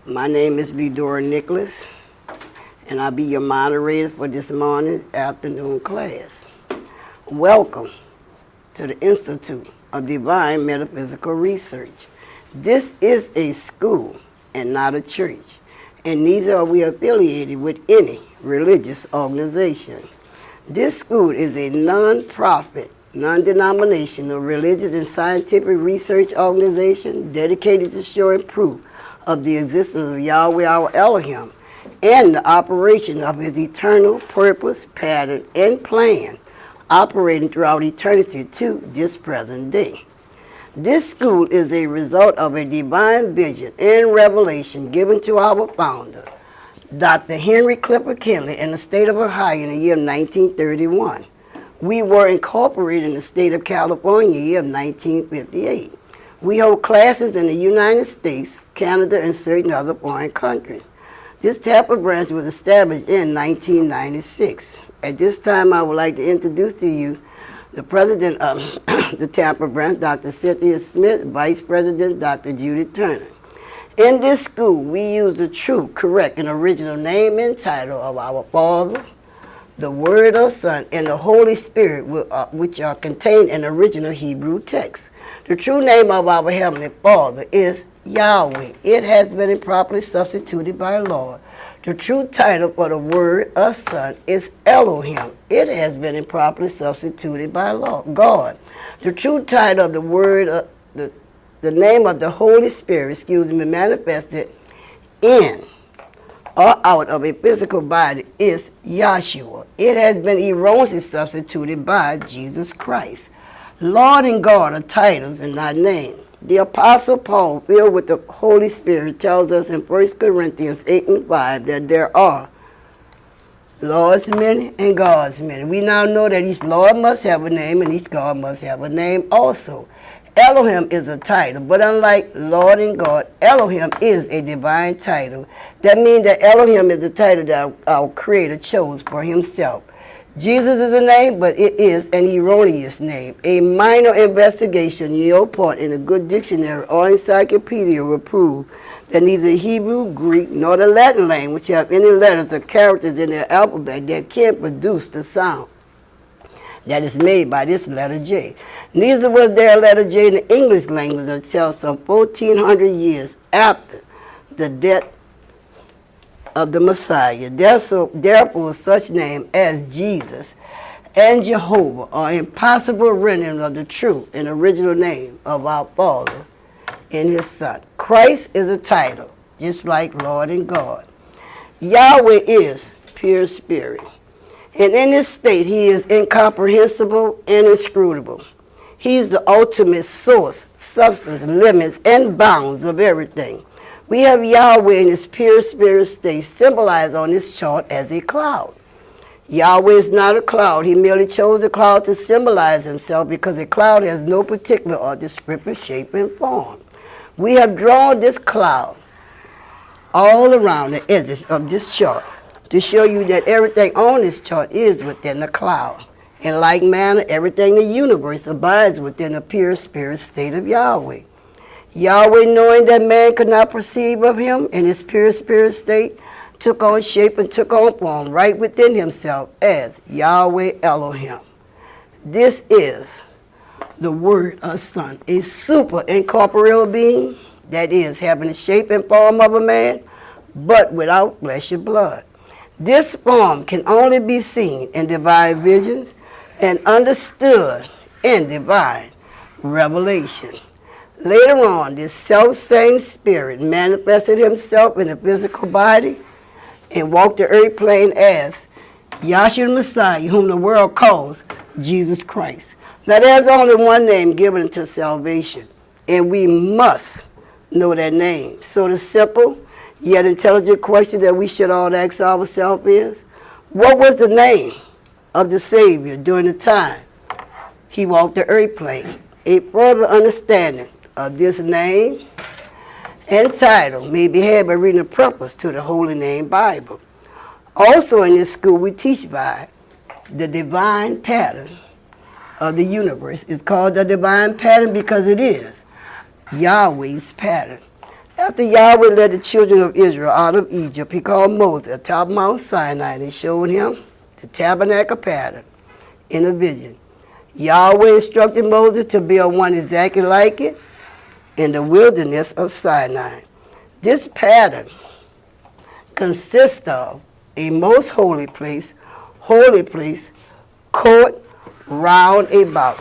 My name is Lidora Nicholas, and I'll be your moderator for this morning's afternoon class. Welcome to the Institute of Divine Metaphysical Research. This is a school and not a church, and neither are we affiliated with any religious organization. This school is a non-profit, non-denominational religious and scientific research organization dedicated to showing proof of the existence of Yahweh our Elohim and the operation of his eternal purpose, pattern, and plan operating throughout eternity to this present day. This school is a result of a divine vision and revelation given to our founder, Dr. Henry Clifford Kinley, in the state of Ohio in the year 1931. We were incorporated in the state of California in the year 1958. We hold classes in the United States, Canada, and certain other foreign countries. This Tampa branch was established in 1996. At this time, I would like to introduce to you the president of the Tampa branch, Dr. Cynthia Smith, vice president, Dr. Judy Turner. In this school, we use the true, correct, and original name and title of our Father, the Word of Son, and the Holy Spirit, which are contained in the original Hebrew text. The true name of our Heavenly Father is Yahweh. It has been improperly substituted by Lord. The true title for the Word of Son is Elohim. It has been improperly substituted by God. The true title of the Word, the name of the Holy Spirit, manifested in or out of a physical body is Yahshua. It has been erroneously substituted by Jesus Christ. Lord and God are titles and not names. The Apostle Paul, filled with the Holy Spirit, tells us in 1 Corinthians 8:5 that there are Lord's many and God's many. We now know that each Lord must have a name and each God must have a name also. Elohim is a title, but unlike Lord and God, Elohim is a divine title. That means that Elohim is a title that our Creator chose for himself. Jesus is a name, but it is an erroneous name. A minor investigation on your part in a good dictionary or encyclopedia will prove that neither Hebrew, Greek, nor the Latin language have any letters or characters in their alphabet that can produce the sound that is made by this letter J. Neither was there a letter J in the English language until some 1,400 years after the death of the Messiah. Therefore, such names as Jesus and Jehovah are impossible renderings of the true and original name of our Father and his Son. Christ is a title, just like Lord and God. Yahweh is pure spirit, and in this state he is incomprehensible and inscrutable. He is the ultimate source, substance, limits, and bounds of everything. We have Yahweh in his pure spirit state symbolized on this chart as a cloud. Yahweh is not a cloud. He merely chose the cloud to symbolize himself because a cloud has no particular or descriptive shape and form. We have drawn this cloud all around the edges of this chart to show you that everything on this chart is within the cloud. In like manner, everything in the universe abides within the pure spirit state of Yahweh. Yahweh, knowing that man could not perceive of him in his pure spirit state, took on shape and took on form right within himself as Yahweh Elohim. This is the Word of Son, a super incorporeal being, that is, having the shape and form of a man, but without flesh and blood. This form can only be seen in divine visions and understood in divine revelation. Later on, this self-same spirit manifested himself in a physical body and walked the earth plane as Yahshua the Messiah, whom the world calls Jesus Christ. Now, there's only one name given to salvation, and we must know that name. So the simple yet intelligent question that we should all ask ourselves is, what was the name of the Savior during the time he walked the earth plane? A further understanding of this name and title may be had by reading the preface to the Holy Name Bible. Also in this school we teach by the divine pattern of the universe. It's called the divine pattern because it is Yahweh's pattern. After Yahweh led the children of Israel out of Egypt, he called Moses at top of Mount Sinai and he showed him the tabernacle pattern in a vision. Yahweh instructed Moses to build one exactly like it in the wilderness of Sinai. This pattern consists of a most holy place, court, round about.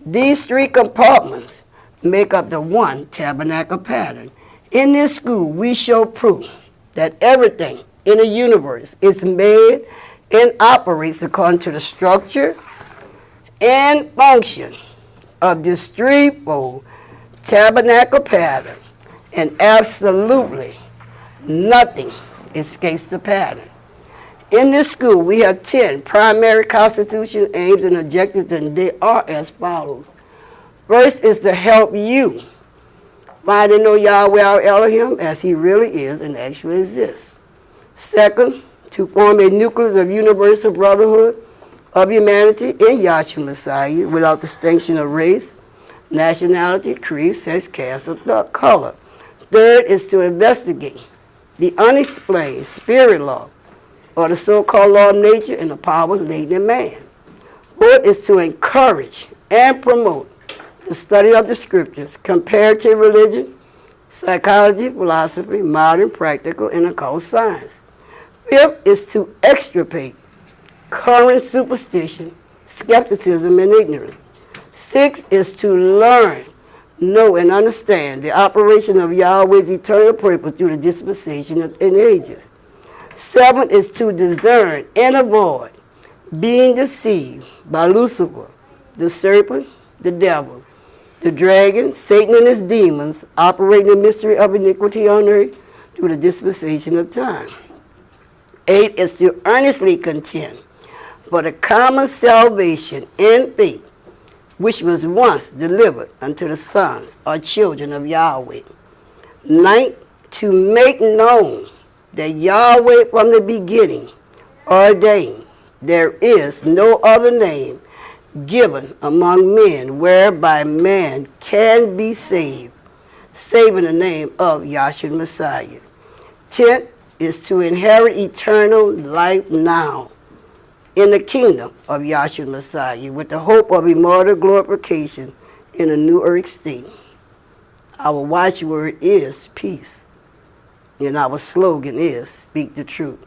These three compartments make up the one tabernacle pattern. In this school, we show proof that everything in the universe is made and operates according to the structure and function of this threefold tabernacle pattern, and absolutely nothing escapes the pattern. In this school, we have 10 primary constitutional aims and objectives, and they are as follows. First is to help you find and know Yahweh our Elohim as he really is and actually exists. Second, to form a nucleus of universal brotherhood of humanity in Yahshua Messiah without distinction of race, nationality, creed, sex, caste, or color. Third is to investigate the unexplained spirit law, or the so-called law of nature and the power latent in man. Fourth is to encourage and promote the study of the scriptures, comparative religion, psychology, philosophy, modern, practical, and occult science. Fifth is to extirpate current superstition, skepticism, and ignorance. Sixth is to learn, know, and understand the operation of Yahweh's eternal purpose through the dispensation of in ages. Seventh is to discern and avoid being deceived by Lucifer, the serpent, the devil, the dragon, Satan and his demons, operating the mystery of iniquity on earth through the dispensation of time. 8 is to earnestly contend for the common salvation and faith which was once delivered unto the sons or children of Yahweh. 9, to make known that Yahweh from the beginning ordained there is no other name given among men whereby man can be saved, save in the name of Yahshua Messiah. 10 is to inherit eternal life now in the kingdom of Yahshua Messiah with the hope of immortal glorification in a new earth state. Our watchword is peace, and our slogan is speak the truth.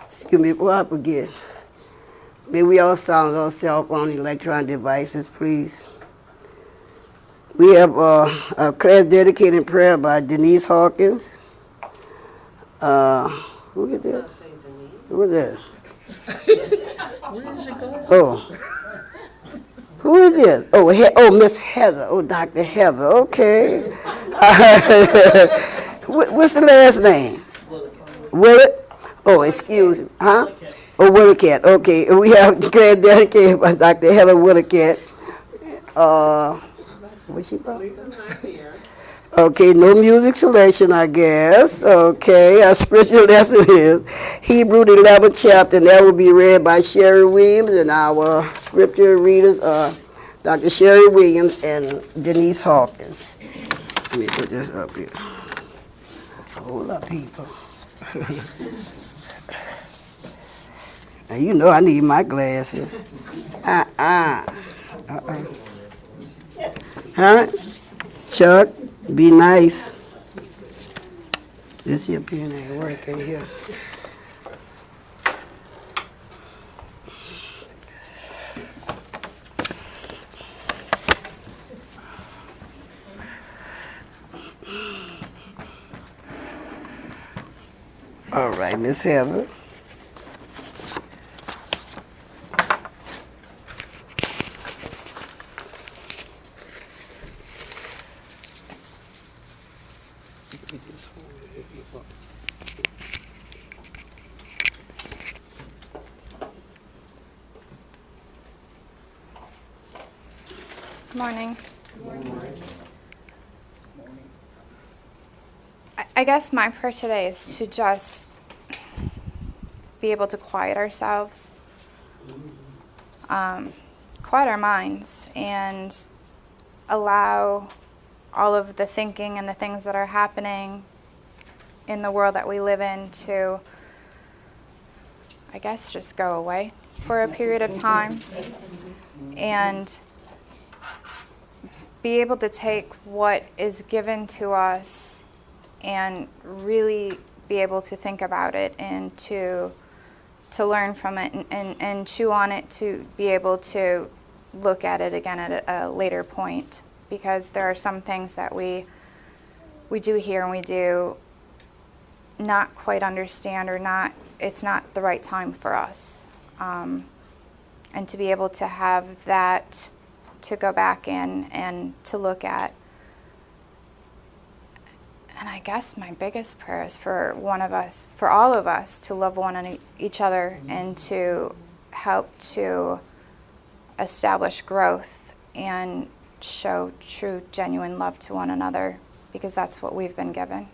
Excuse me, before I forget, may we all silence our cell phone electronic devices, please. We have a class dedicated prayer by Denise Hawkins. Who is that? Who is that? Where is she going? Oh. Who is this? Oh, Miss Heather. Oh, Dr. Heather. Okay. What's the last name? Willett. Oh, excuse me. Huh? Oh, Willicat. Okay. We have declared dedicated by Dr. Heather Willicat. What's she from? Okay, no music selection, I guess. Okay, our scripture lesson is Hebrew, the 11th chapter, and that will be read by Sherry Williams, and our scripture readers are Dr. Sherry Williams and Denise Hawkins. Let me put this up here. Hold up, people. Now, you know I need my glasses. Huh? Chuck, be nice. This here pen ain't working here. All right, Miss Heather. Morning. I guess my prayer today is to just be able to quiet ourselves quiet our minds and allow all of the thinking and the things that are happening in the world that we live in to, I guess, just go away for a period of time and be able to take what is given to us and really be able to think about it and to learn from it and chew on it, to be able to look at it again at a later point, because there are some things that we do hear and we do not quite understand, or it's not the right time for us, and to be able to have that to go back in and to look at. And I guess my biggest prayer is for all of us, to love each other and to help to establish growth and show true, genuine love to one another, because that's what we've been given.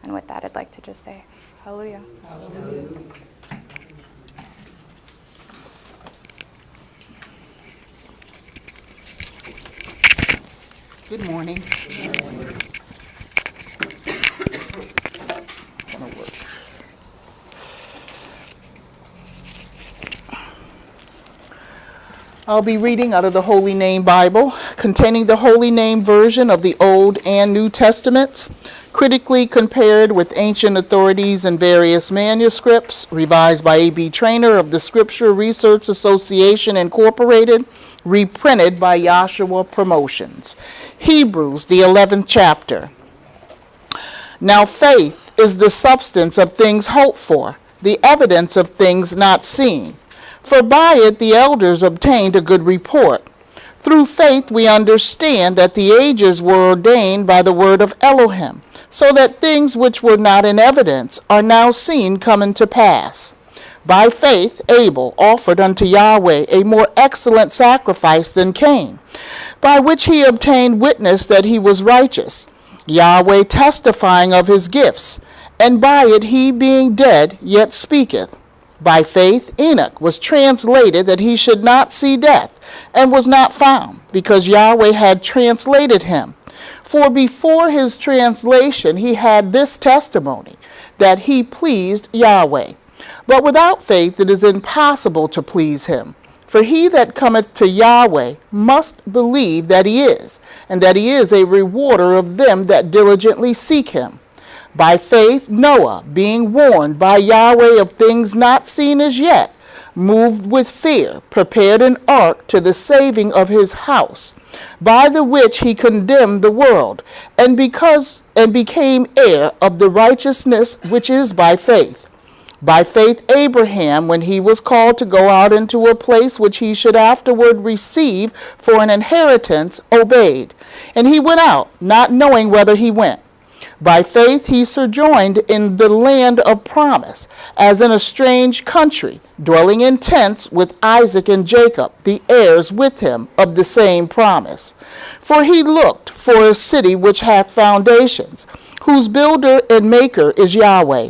And with that, I'd like to just say, hallelujah. Hallelujah. Good morning. I'll be reading out of the Holy Name Bible, containing the Holy Name version of the Old and New Testaments, critically compared with ancient authorities and various manuscripts, revised by A.B. Trainer of the Scripture Research Association, Incorporated, reprinted by Yahshua Promotions. Hebrews, the 11th chapter. Now faith is the substance of things hoped for, the evidence of things not seen. For by it the elders obtained a good report. Through faith we understand that the ages were ordained by the word of Elohim, so that things which were not in evidence are now seen coming to pass. By faith Abel offered unto Yahweh a more excellent sacrifice than Cain, by which he obtained witness that he was righteous, Yahweh testifying of his gifts, and by it he being dead yet speaketh. By faith Enoch was translated that he should not see death, and was not found, because Yahweh had translated him. For before his translation he had this testimony, that he pleased Yahweh. But without faith it is impossible to please him. For he that cometh to Yahweh must believe that he is, and that he is a rewarder of them that diligently seek him. By faith Noah, being warned by Yahweh of things not seen as yet, moved with fear, prepared an ark to the saving of his house, by the which he condemned the world, and became heir of the righteousness which is by faith. By faith Abraham, when he was called to go out into a place which he should afterward receive for an inheritance, obeyed. And he went out, not knowing whither he went. By faith he sojourned in the land of promise, as in a strange country, dwelling in tents with Isaac and Jacob, the heirs with him of the same promise. For he looked for a city which hath foundations, whose builder and maker is Yahweh.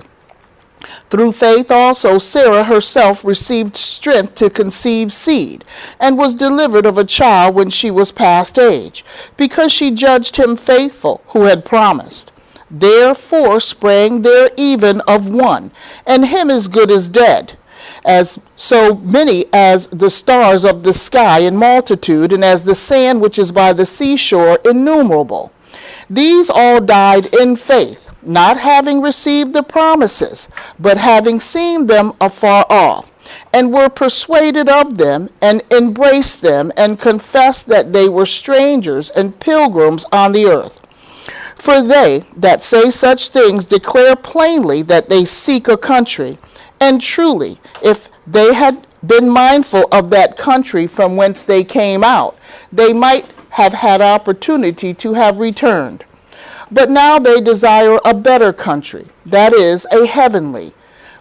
Through faith also Sarah herself received strength to conceive seed, and was delivered of a child when she was past age, because she judged him faithful who had promised. Therefore sprang there even of one, and him as good as dead, as so many as the stars of the sky in multitude, and as the sand which is by the seashore innumerable. These all died in faith, not having received the promises, but having seen them afar off, and were persuaded of them, and embraced them, and confessed that they were strangers and pilgrims on the earth. For they that say such things declare plainly that they seek a country. And truly, if they had been mindful of that country from whence they came out, they might have had opportunity to have returned. But now they desire a better country, that is, a heavenly.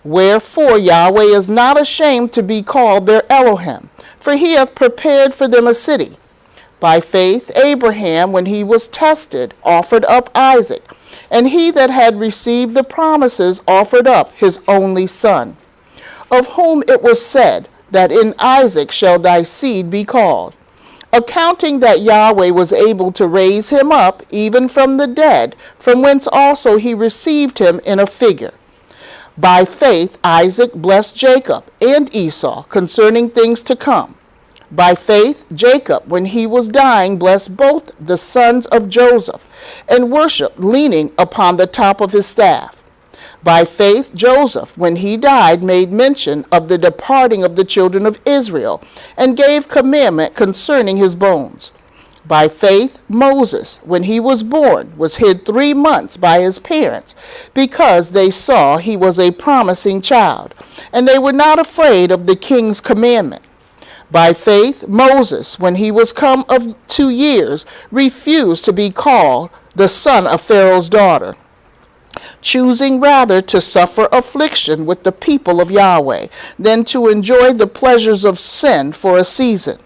Wherefore Yahweh is not ashamed to be called their Elohim, for he hath prepared for them a city. By faith Abraham, when he was tested, offered up Isaac, and he that had received the promises offered up his only son, of whom it was said, that in Isaac shall thy seed be called, accounting that Yahweh was able to raise him up even from the dead, from whence also he received him in a figure. By faith Isaac blessed Jacob and Esau concerning things to come. By faith Jacob, when he was dying, blessed both the sons of Joseph, and worshipped, leaning upon the top of his staff. By faith Joseph, when he died, made mention of the departing of the children of Israel, and gave commandment concerning his bones. By faith Moses, when he was born, was hid 3 months by his parents, because they saw he was a promising child, and they were not afraid of the king's commandment. By faith Moses, when he was come of 2 years, refused to be called the son of Pharaoh's daughter, choosing rather to suffer affliction with the people of Yahweh than to enjoy the pleasures of sin for a season,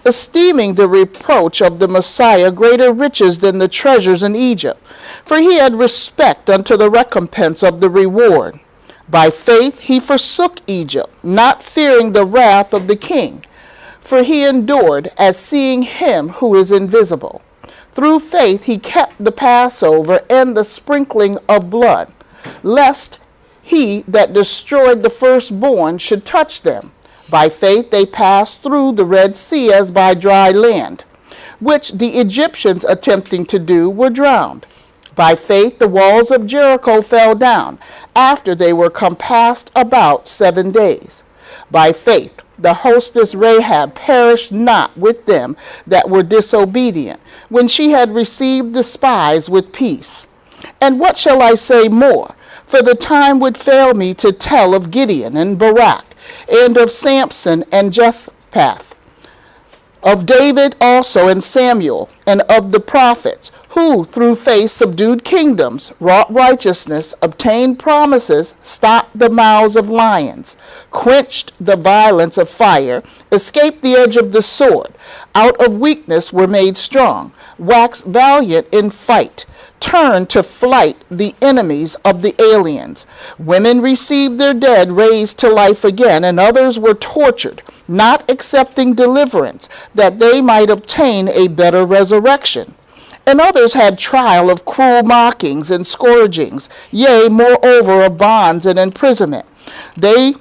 esteeming the reproach of the Messiah greater riches than the treasures in Egypt, for he had respect unto the recompense of the reward. By faith he forsook Egypt, not fearing the wrath of the king, for he endured as seeing him who is invisible. Through faith he kept the Passover and the sprinkling of blood, lest he that destroyed the firstborn should touch them. By faith they passed through the Red Sea as by dry land, which the Egyptians attempting to do were drowned. By faith the walls of Jericho fell down, after they were compassed about 7 days. By faith the hostess Rahab perished not with them that were disobedient, when she had received the spies with peace. And what shall I say more? For the time would fail me to tell of Gideon and Barak, and of Samson and Jephthah, of David also and Samuel, and of the prophets, who through faith subdued kingdoms, wrought righteousness, obtained promises, stopped the mouths of lions, quenched the violence of fire, escaped the edge of the sword, out of weakness were made strong, waxed valiant in fight, turned to flight the enemies of the aliens. Women received their dead raised to life again, and others were tortured, not accepting deliverance, that they might obtain a better resurrection. And others had trial of cruel mockings and scourgings, yea, moreover, of bonds and imprisonment. They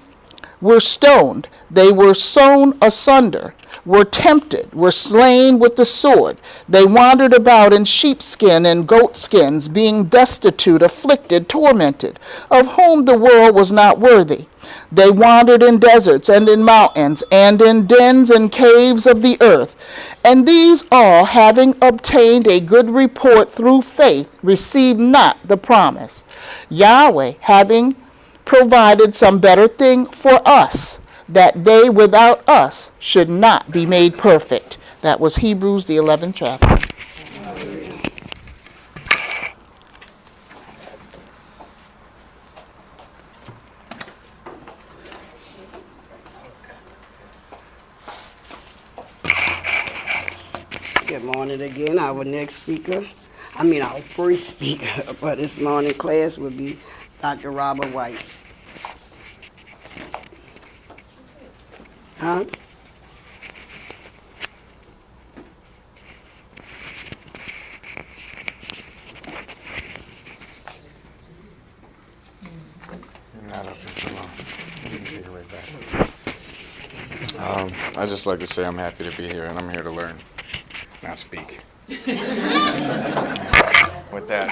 were stoned, they were sown asunder, were tempted, were slain with the sword. They wandered about in sheepskin and goatskins, being destitute, afflicted, tormented, of whom the world was not worthy. They wandered in deserts and in mountains, and in dens and caves of the earth. And these all, having obtained a good report through faith, received not the promise, Yahweh having provided some better thing for us, that they without us should not be made perfect. That was Hebrews, the 11th chapter. Good morning again. Our first speaker for this morning class will be Dr. Robert White. Huh? Not up here too long. You can take it right back. I just like to say I'm happy to be here, and I'm here to learn, not speak. So, with that.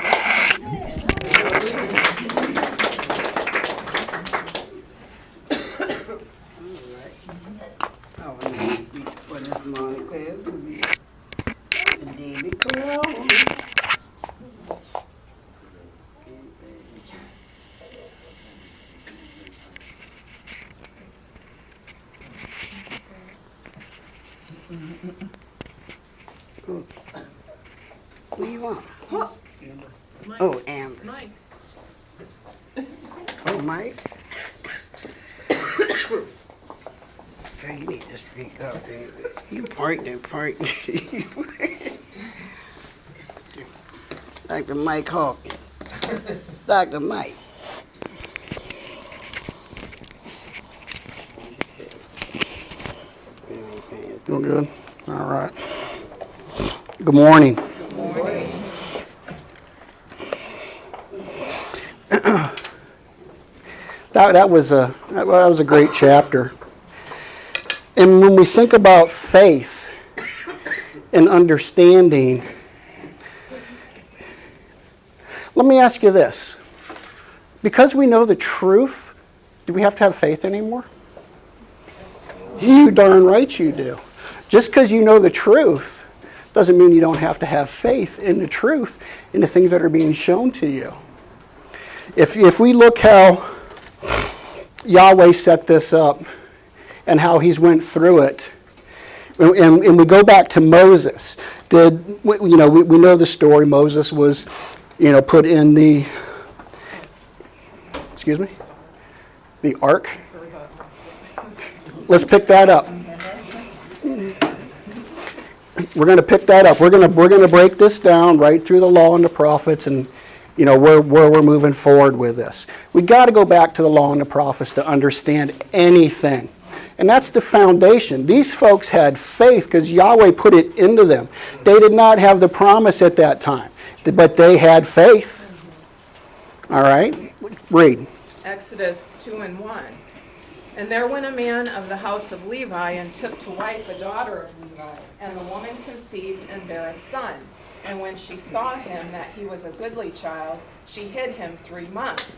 Our next speaker for this morning class will be David Cole. Who you want? Oh, Amber. Mike. Oh, Mike. Hey, you need to speak up, David. You pointing. Dr. Mike Hawkins. Dr. Mike. Feel good? All right. Good morning. That was a great chapter. And when we think about faith and understanding, let me ask you this. Because we know the truth, do we have to have faith anymore? You darn right you do. Just because you know the truth doesn't mean you don't have to have faith in the truth, in the things that are being shown to you. If we look how Yahweh set this up and how he's went through it, and we go back to Moses, we know the story. Moses was, put in the, the ark. Let's pick that up. We're going to pick that up. We're going to break this down right through the law and the prophets, and where we're moving forward with this. We got to go back to the law and the prophets to understand anything, and that's the foundation. These folks had faith because Yahweh put it into them. They did not have the promise at that time, but they had faith. All right, read. Exodus 2:1. And there went a man of the house of Levi, and took to wife a daughter of Levi. And the woman conceived and bare a son. And when she saw him that he was a goodly child, she hid him 3 months.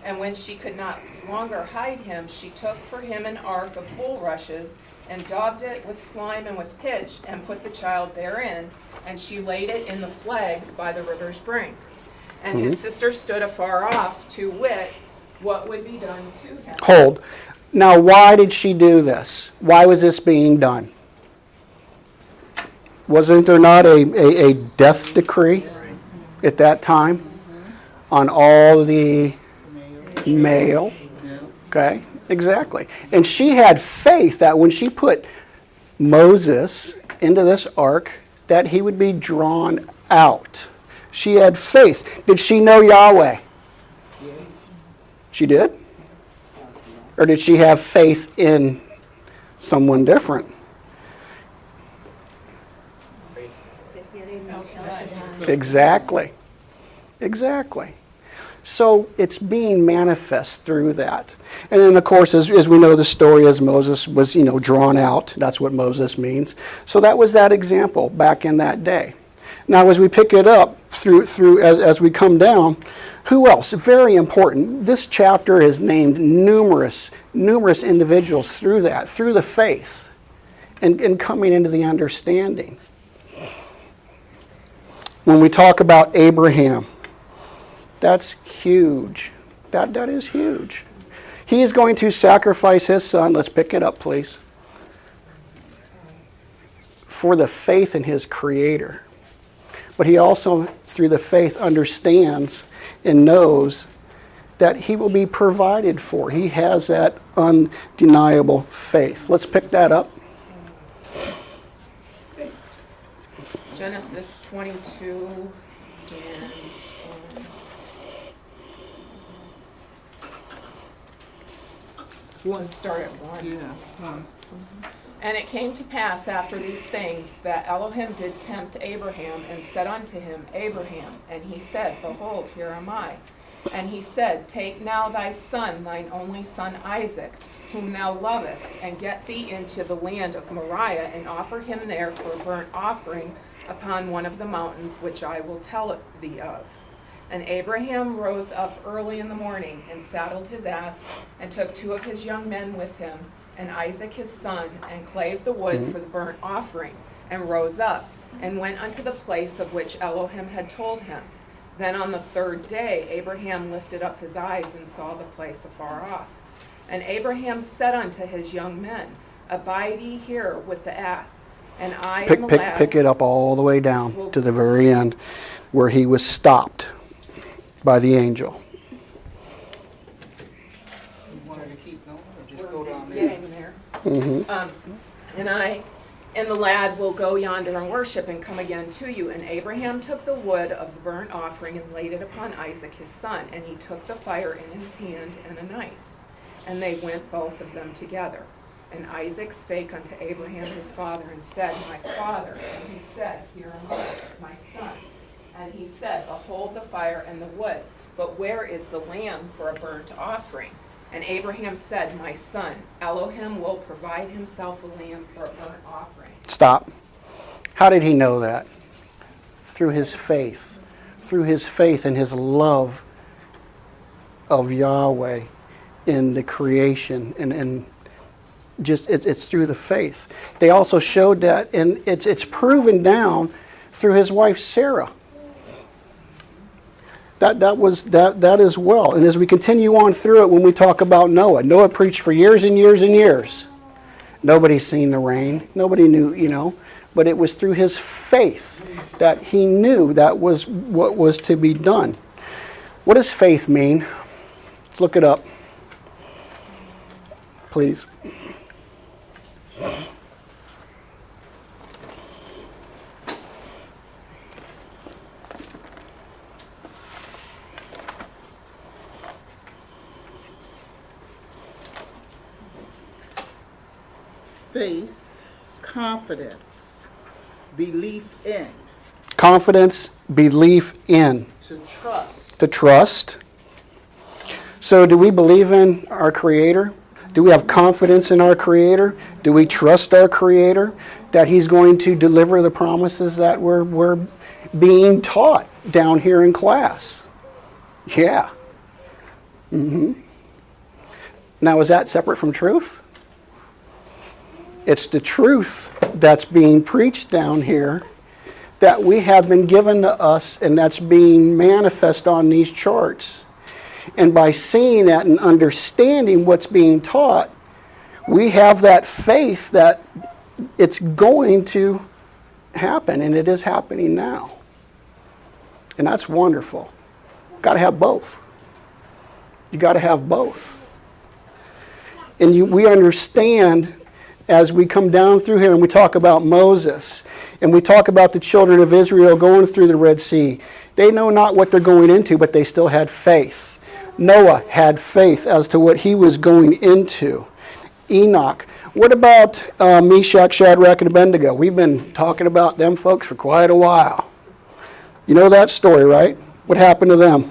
And when she could not longer hide him, she took for him an ark of bulrushes, and daubed it with slime and with pitch, and put the child therein. And she laid it in the flags by the river's brink. And his sister stood afar off, to wit, what would be done to him. Hold. Now, why did she do this? Why was this being done? Wasn't there not a death decree at that time on all the male? Okay, exactly. And she had faith that when she put Moses into this ark, that he would be drawn out. She had faith. Did she know Yahweh? She did? Or did she have faith in someone different? Exactly. Exactly. So it's being manifest through that. And then, of course, as we know the story, as Moses was, drawn out, that's what Moses means. So that was that example back in that day. Now, as we pick it up as we come down, who else? Very important. This chapter has named numerous individuals through the faith, and coming into the understanding. When we talk about Abraham, that's huge. That is huge. He is going to sacrifice his son. Let's pick it up, please. For the faith in his Creator. But he also, through the faith, understands and knows that he will be provided for. He has that undeniable faith. Let's pick that up. Genesis 22 and we'll start at 1. And it came to pass after these things that Elohim did tempt Abraham, and said unto him, Abraham. And he said, Behold, here am I. And he said, Take now thy son, thine only son Isaac, whom thou lovest, and get thee into the land of Moriah, and offer him there for a burnt offering upon one of the mountains which I will tell thee of. And Abraham rose up early in the morning, and saddled his ass, and took 2 of his young men with him, and Isaac his son, and clave the wood for the burnt offering, and rose up, and went unto the place of which Elohim had told him. Then on the 3rd day Abraham lifted up his eyes, and saw the place afar off. And Abraham said unto his young men, Abide ye here with the ass, and I and the lad... Pick it up all the way down to the very end, where he was stopped by the angel. Getting there. And I and the lad will go yonder and worship, and come again to you. And Abraham took the wood of the burnt offering, and laid it upon Isaac his son. And he took the fire in his hand, and a knife. And they went both of them together. And Isaac spake unto Abraham his father, and said, My father. And he said, Here am I, my son. And he said, Behold the fire and the wood, but where is the lamb for a burnt offering? And Abraham said, My son, Elohim will provide himself a lamb for a burnt offering. Stop. How did he know that? Through his faith. Through his faith and his love of Yahweh in the creation, and just it's through the faith. They also showed that, and it's proven down through his wife Sarah. That as well. And as we continue on through it, when we talk about Noah preached for years and years and years. Nobody's seen the rain. Nobody knew, but it was through his faith that he knew that was what was to be done. What does faith mean? Let's look it up, please. Faith, confidence, belief in, Confidence, belief in, to trust. to trust. So do we believe in our Creator? Do we have confidence in our Creator? Do we trust our Creator that He's going to deliver the promises that we're being taught down here in class? Yeah. Now, is that separate from truth? It's the truth that's being preached down here that we have been given to us, and that's being manifest on these charts. And by seeing that and understanding what's being taught, we have that faith that it's going to happen, and it is happening now. And that's wonderful. Got to have both. You got to have both. And we understand as we come down through here and we talk about Moses and we talk about the children of Israel going through the Red Sea. They know not what they're going into, but they still had faith. Noah had faith as to what he was going into. Enoch. What about Meshach, Shadrach, and Abednego? We've been talking about them folks for quite a while. You know that story, right? What happened to them?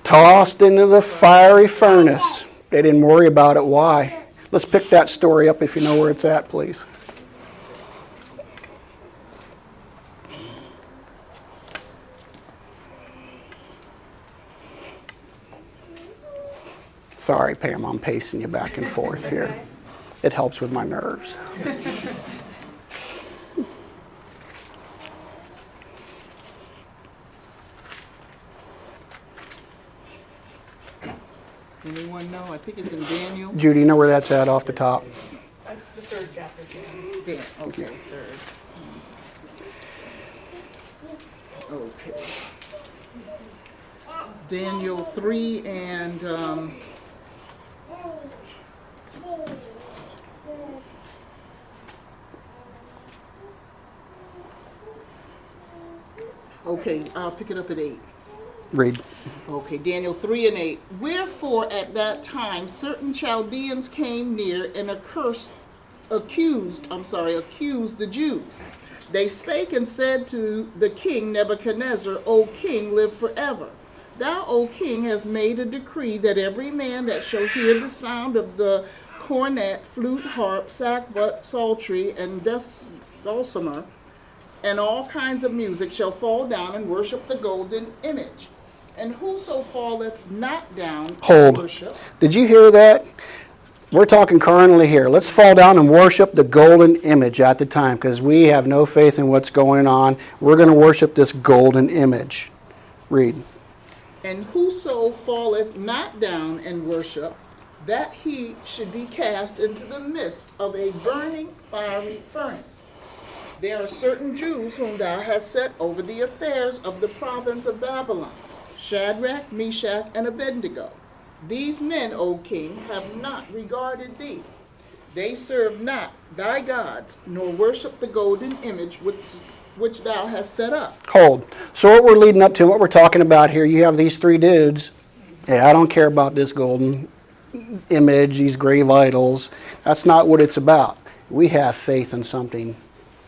Tossed into the fiery furnace. They didn't worry about it. Why? Let's pick that story up if you know where it's at, please. Sorry, Pam, I'm pacing you back and forth here. It helps with my nerves. Anyone know? I think it's in Daniel. Judy, you know where that's at off the top? That's the third chapter, Jan. Okay, third. Okay. Daniel 3 and okay, I'll pick it up at 8. Read. Okay, Daniel 3 and 8. Wherefore at that time certain Chaldeans came near and accused the Jews. They spake and said to the king Nebuchadnezzar, O king, live forever. Thou, O king, hast made a decree that every man that shall hear the sound of the cornet, flute, harp, sackbut, psaltery, and dulcimer, and all kinds of music shall fall down and worship the golden image. And whoso falleth not down Hold. worship. Did you hear that? We're talking currently here. Let's fall down and worship the golden image at the time, because we have no faith in what's going on. We're going to worship this golden image. Read. And whoso falleth not down and worship, that he should be cast into the midst of a burning fiery furnace. There are certain Jews whom thou hast set over the affairs of the province of Babylon, Shadrach, Meshach, and Abednego. These men, O king, have not regarded thee. They serve not thy gods, nor worship the golden image which thou hast set up. Hold. So what we're leading up to, what we're talking about here, you have these three dudes. Hey, I don't care about this golden image, these grave idols. That's not what it's about. We have faith in something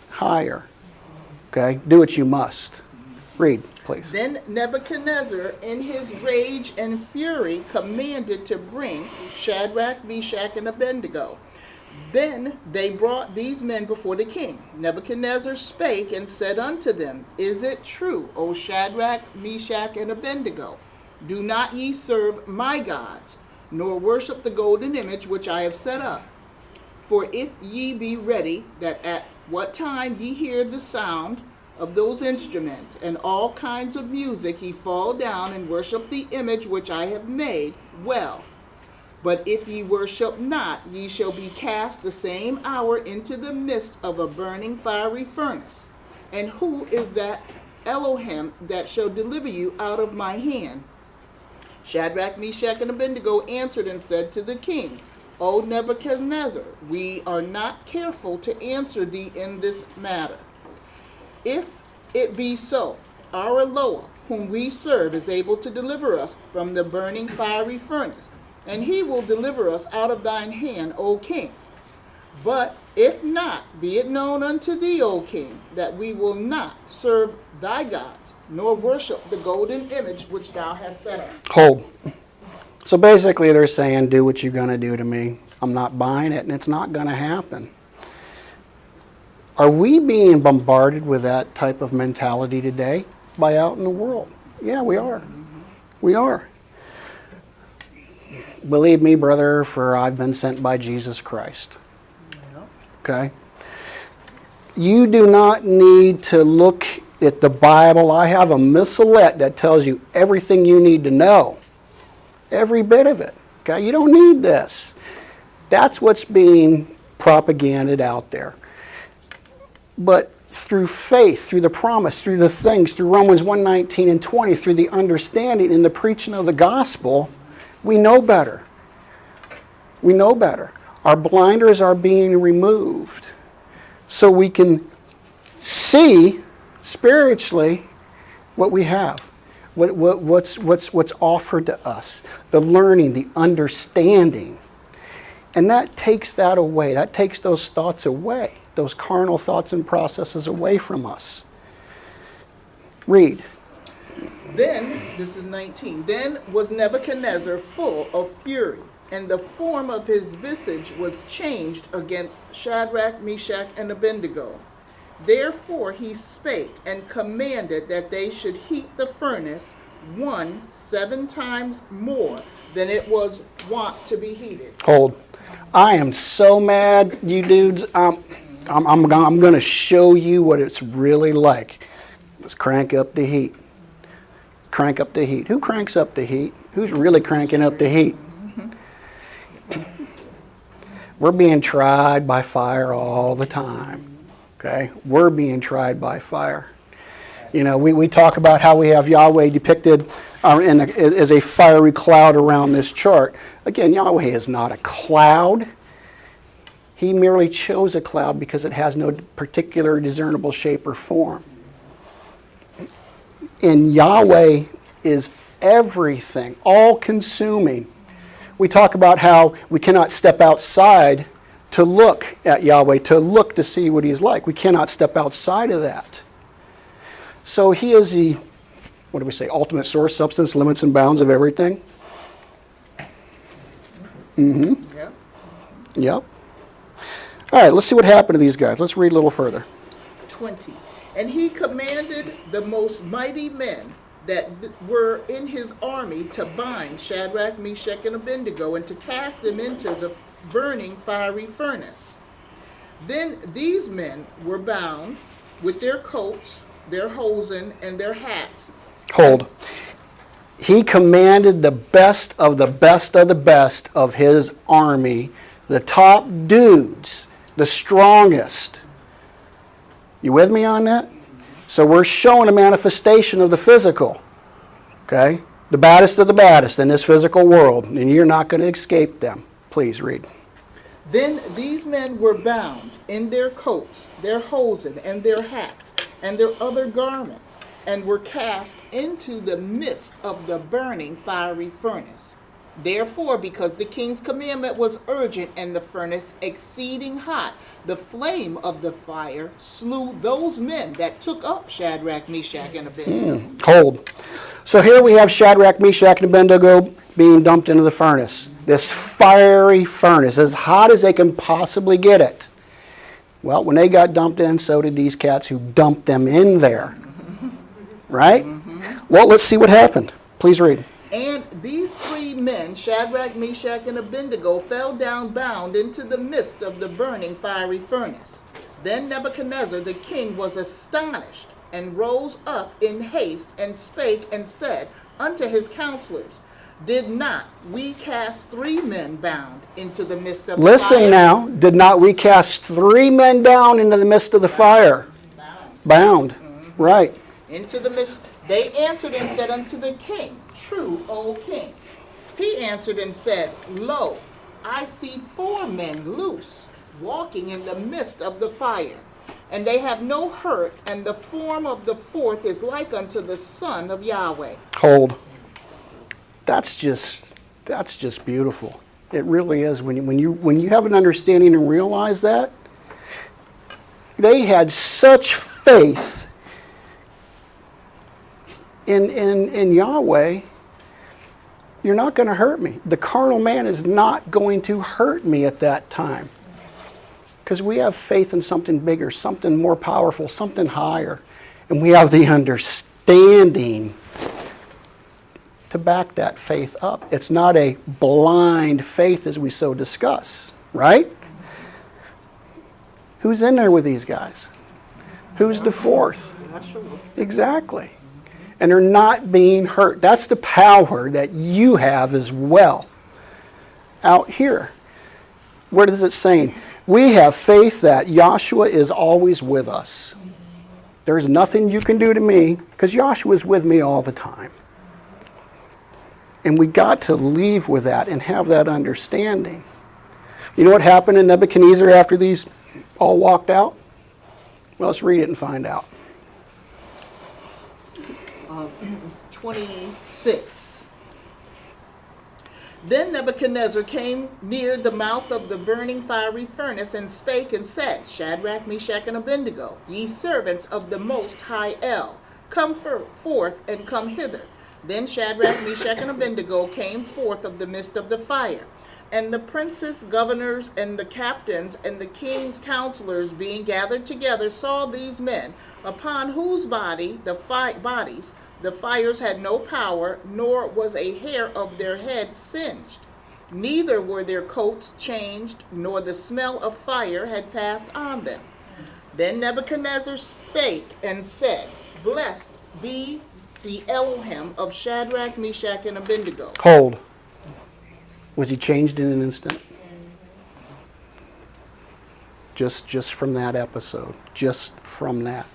higher. Okay? Do what you must. Read, please. Then Nebuchadnezzar, in his rage and fury, commanded to bring Shadrach, Meshach, and Abednego. Then they brought these men before the king. Nebuchadnezzar spake and said unto them, Is it true, O Shadrach, Meshach, and Abednego? Do not ye serve my gods, nor worship the golden image which I have set up. For if ye be ready, that at what time ye hear the sound of those instruments and all kinds of music, ye fall down and worship the image which I have made, well. But if ye worship not, ye shall be cast the same hour into the midst of a burning fiery furnace. And who is that Elohim that shall deliver you out of my hand? Shadrach, Meshach, and Abednego answered and said to the king, O Nebuchadnezzar, we are not careful to answer thee in this matter. If it be so, our Eloah, whom we serve, is able to deliver us from the burning fiery furnace, and he will deliver us out of thine hand, O king. But if not, be it known unto thee, O king, that we will not serve thy gods, nor worship the golden image which thou hast set up. Hold. So basically they're saying, do what you're going to do to me. I'm not buying it, and it's not going to happen. Are we being bombarded with that type of mentality today by out in the world? Yeah, we are. We are. Believe me, brother, for I've been sent by Jesus Christ. Okay? You do not need to look at the Bible. I have a missalette that tells you everything you need to know. Every bit of it. Okay? You don't need this. That's what's being propaganded out there. But through faith, through the promise, through the things, through Romans 1:19 and 20, through the understanding and the preaching of the gospel, we know better. We know better. Our blinders are being removed so we can see spiritually what we have, what's offered to us, the learning, the understanding. And that takes that away. That takes those thoughts away, those carnal thoughts and processes away from us. Read. Then, this is 19, then was Nebuchadnezzar full of fury, and the form of his visage was changed against Shadrach, Meshach, and Abednego. Therefore he spake and commanded that they should heat the furnace 7 times more than it was wont to be heated. Hold. I am so mad, you dudes. I'm going to show you what it's really like. Let's crank up the heat. Crank up the heat. Who cranks up the heat? Who's really cranking up the heat? We're being tried by fire all the time. Okay? We're being tried by fire. You know, we talk about how we have Yahweh depicted as a fiery cloud around this chart. Again, Yahweh is not a cloud. He merely chose a cloud because it has no particular discernible shape or form. And Yahweh is everything, all-consuming. We talk about how we cannot step outside to look at Yahweh, to look to see what He's like. We cannot step outside of that. So He is the, what do we say, ultimate source, substance, limits, and bounds of everything. Mm-hmm. Yeah. Yep. All right, let's see what happened to these guys. Let's read a little further. 20. And he commanded the most mighty men that were in his army to bind Shadrach, Meshach, and Abednego, and to cast them into the burning fiery furnace. Then these men were bound with their coats, their hosen, and their hats. Hold. He commanded the best of the best of the best of his army, the top dudes, the strongest. You with me on that? So we're showing a manifestation of the physical. Okay? The baddest of the baddest in this physical world, and you're not going to escape them. Please read. Then these men were bound in their coats, their hosen, and their hats, and their other garments, and were cast into the midst of the burning fiery furnace. Therefore, because the king's commandment was urgent and the furnace exceeding hot, the flame of the fire slew those men that took up Shadrach, Meshach, and Abednego. Hold. So here we have Shadrach, Meshach, and Abednego being dumped into the furnace. This fiery furnace, as hot as they can possibly get it. Well, when they got dumped in, so did these cats who dumped them in there. Right? Well, let's see what happened. Please read. And these three men, Shadrach, Meshach, and Abednego, fell down bound into the midst of the burning fiery furnace. Then Nebuchadnezzar the king was astonished, and rose up in haste, and spake and said unto his counselors, Did not we cast three men bound into the midst of the fire? Listen now. Did not we cast three men down into the midst of the fire? Bound. Right. Into the midst. They answered and said unto the king, True, O king. He answered and said, Lo, I see 4 men loose, walking in the midst of the fire, and they have no hurt, and the form of the fourth is like unto the Son of Yahweh. Hold. That's just beautiful. It really is. When you have an understanding and realize that, they had such faith in Yahweh. You're not going to hurt me. The carnal man is not going to hurt me at that time. Because we have faith in something bigger, something more powerful, something higher. And we have the understanding to back that faith up. It's not a blind faith as we so discuss, right? Who's in there with these guys? Who's the fourth? Exactly. And they're not being hurt. That's the power that you have as well out here. What is it saying? We have faith that Yahshua is always with us. There's nothing you can do to me because Yahshua is with me all the time. And we got to leave with that and have that understanding. You know what happened in Nebuchadnezzar after these all walked out? Well, let's read it and find out. 26. Then Nebuchadnezzar came near the mouth of the burning fiery furnace and spake and said, Shadrach, Meshach, and Abednego, ye servants of the Most High El, come forth and come hither. Then Shadrach, Meshach, and Abednego came forth of the midst of the fire. And the princes, governors, and the captains, and the king's counselors being gathered together saw these men, upon whose bodies the fires had no power, nor was a hair of their head singed. Neither were their coats changed, nor the smell of fire had passed on them. Then Nebuchadnezzar spake and said, Blessed be the Elohim of Shadrach, Meshach, and Abednego. Hold. Was he changed in an instant? Just from that episode. Just from that.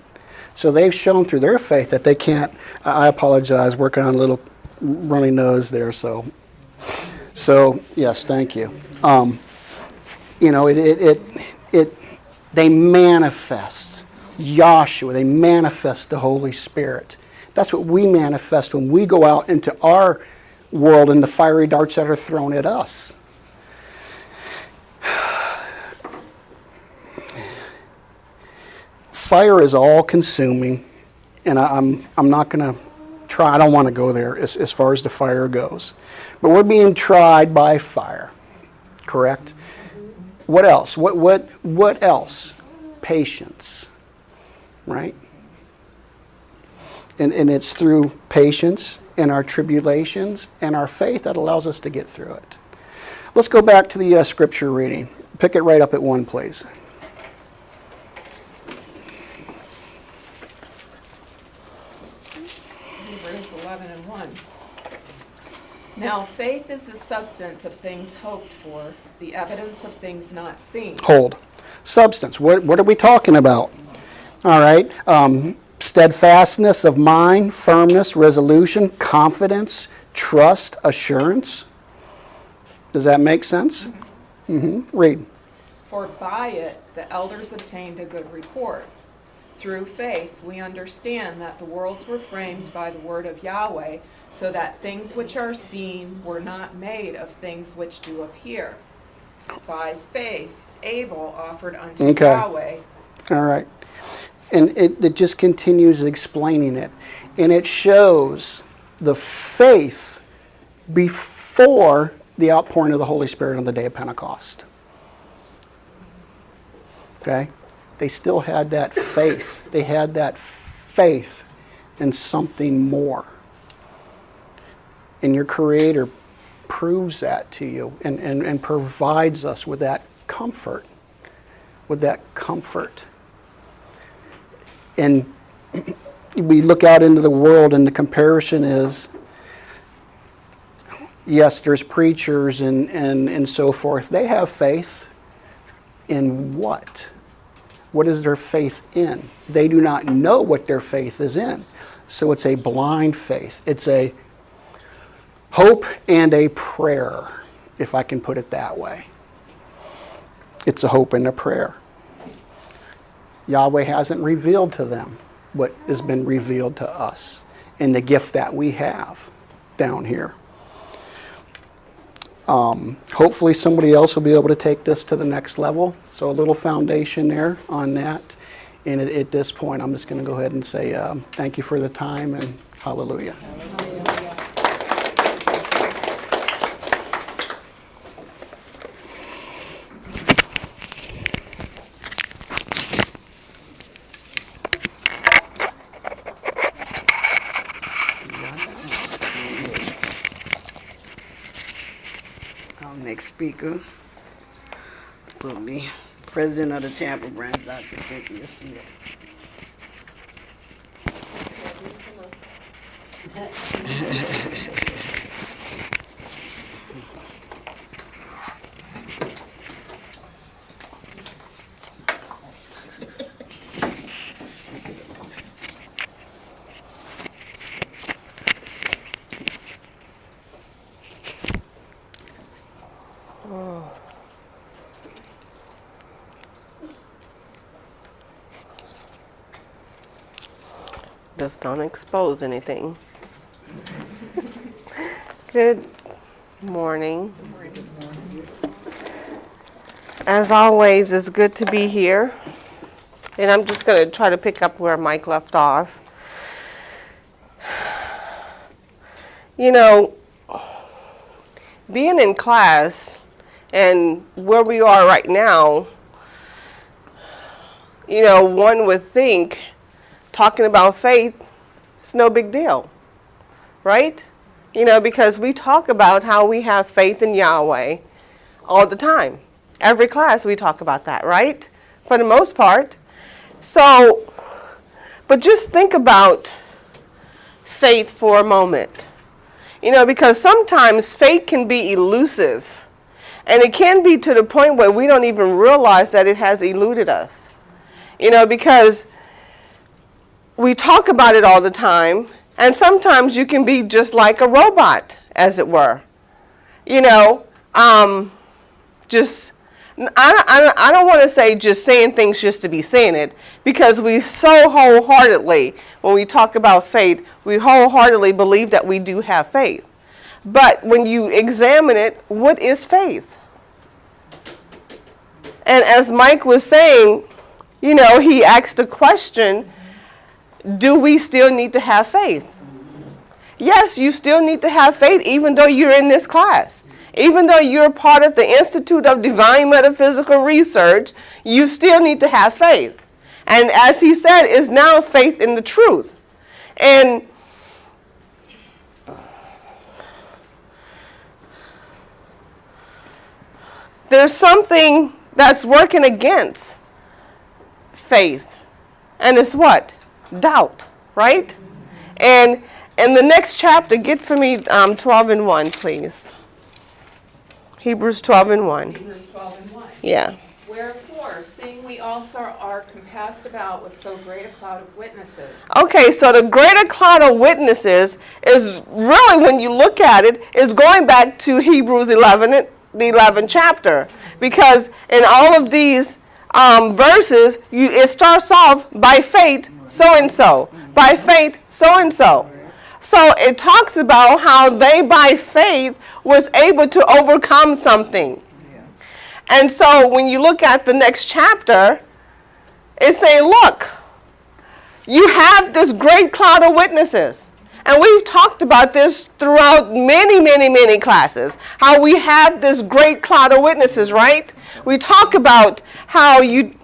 So they've shown through their faith that they can't. I apologize, working on a little runny nose there. So yes, thank you. They manifest Yahshua. They manifest the Holy Spirit. That's what we manifest when we go out into our world and the fiery darts that are thrown at us. Fire is all consuming, and I'm not going to try. I don't want to go there as far as the fire goes. But we're being tried by fire, correct? What else? What else? Patience, right? And it's through patience and our tribulations and our faith that allows us to get through it. Let's go back to the scripture reading. Pick it right up at 1, please. Hebrews 11:1. Now faith is the substance of things hoped for, the evidence of things not seen. Hold. Substance. What are we talking about? All right. Steadfastness of mind, firmness, resolution, confidence, trust, assurance. Does that make sense? Read. For by it the elders obtained a good report. Through faith we understand that the worlds were framed by the word of Yahweh, so that things which are seen were not made of things which do appear. By faith, Abel offered unto Okay. Yahweh. All right. And it just continues explaining it. And it shows the faith before the outpouring of the Holy Spirit on the day of Pentecost. Okay? They still had that faith. They had that faith in something more. And your Creator proves that to you and provides us with that comfort. With that comfort. And we look out into the world, and the comparison is, yes, there's preachers and so forth. They have faith in what? What is their faith in? They do not know what their faith is in. So it's a blind faith. It's a hope and a prayer, if I can put it that way. It's a hope and a prayer. Yahweh hasn't revealed to them what has been revealed to us in the gift that we have down here. Hopefully somebody else will be able to take this to the next level. So a little foundation there on that. And at this point, I'm just going to go ahead and say thank you for the time and hallelujah. Our next speaker will be President of the Tampa branch, Dr. Cynthia Smith. Just don't expose anything. Good morning. As always, it's good to be here. And I'm just going to try to pick up where Mike left off. You know, being in class and where we are right now, you know, one would think talking about faith, it's no big deal, right? You know, because we talk about how we have faith in Yahweh all the time. Every class we talk about that, right? For the most part. So, but just think about faith for a moment. You know, because sometimes faith can be elusive. And it can be to the point where we don't even realize that it has eluded us. You know, because we talk about it all the time, and sometimes you can be just like a robot, as it were. You know, I don't want to say just saying things just to be saying it, because we so wholeheartedly, when we talk about faith, we wholeheartedly believe that we do have faith. But when you examine it, what is faith? And as Mike was saying, you know, he asked the question, do we still need to have faith? Yes, you still need to have faith even though you're in this class. Even though you're part of the Institute of Divine Metaphysical Research, you still need to have faith. And as he said, is now faith in the truth. And there's something that's working against faith. And it's what? Doubt, right? And in the next chapter, get for me 12:1, please. Hebrews 12:1. Hebrews 12:1. Yeah. Wherefore, seeing we also are compassed about with so great a cloud of witnesses. Okay, so the greater cloud of witnesses is really, when you look at it, is going back to Hebrews 11, the 11th chapter. Because in all of these verses, it starts off by faith, so-and-so. By faith, so-and-so. So it talks about how they by faith was able to overcome something. And so when you look at the next chapter, it's saying, look, you have this great cloud of witnesses. And we've talked about this throughout many, many, many classes, how we have this great cloud of witnesses, right? We talk about how you,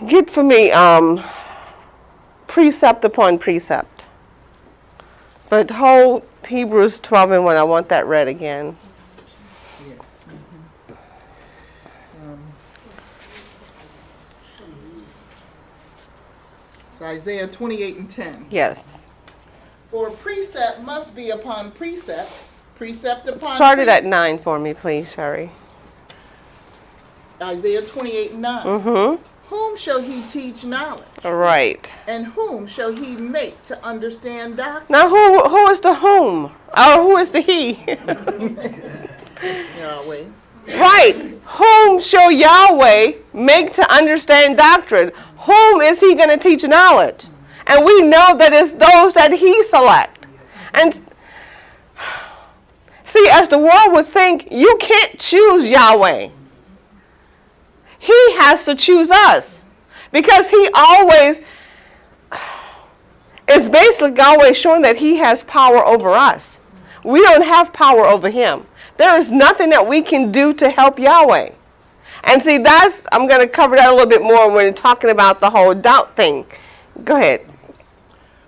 get for me, precept upon precept. But hold Hebrews 12:1, I want that read again. It's Isaiah 28:10. Yes. For precept must be upon precept, precept upon Start it at precept. 9 for me, please, Sherry. Isaiah 28:9. Mm-hmm. Whom shall he teach knowledge? All right. And whom shall he make to understand doctrine? Now, who is the whom? Or who is the he? Yahweh. Right. Whom shall Yahweh make to understand doctrine? Whom is he going to teach knowledge? And we know that it's those that he select. And see, as the world would think, you can't choose Yahweh. He has to choose us. Because he always is basically always showing that he has power over us. We don't have power over him. There is nothing that we can do to help Yahweh. And see, I'm going to cover that a little bit more when we're talking about the whole doubt thing. Go ahead.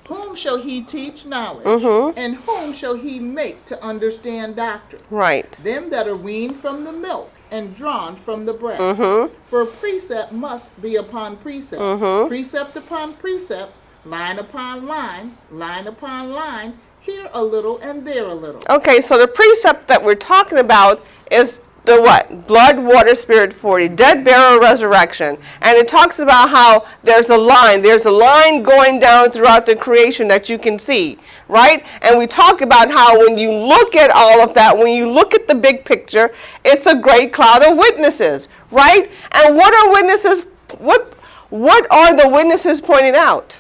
Whom shall he teach knowledge? Mm-hmm. And whom shall he make to understand doctrine? Right. Them that are weaned from the milk and drawn from the breast. Mm-hmm. For precept must be upon precept, Mm-hmm. precept upon precept, line upon line, line upon line, here a little and there a little. Okay, so the precept that we're talking about is the what? Blood, water, spirit, 40, dead, burial, resurrection. And it talks about how there's a line going down throughout the creation that you can see, right? And we talk about how when you look at all of that, when you look at the big picture, it's a great cloud of witnesses, right? And what are witnesses, what are the witnesses pointing out?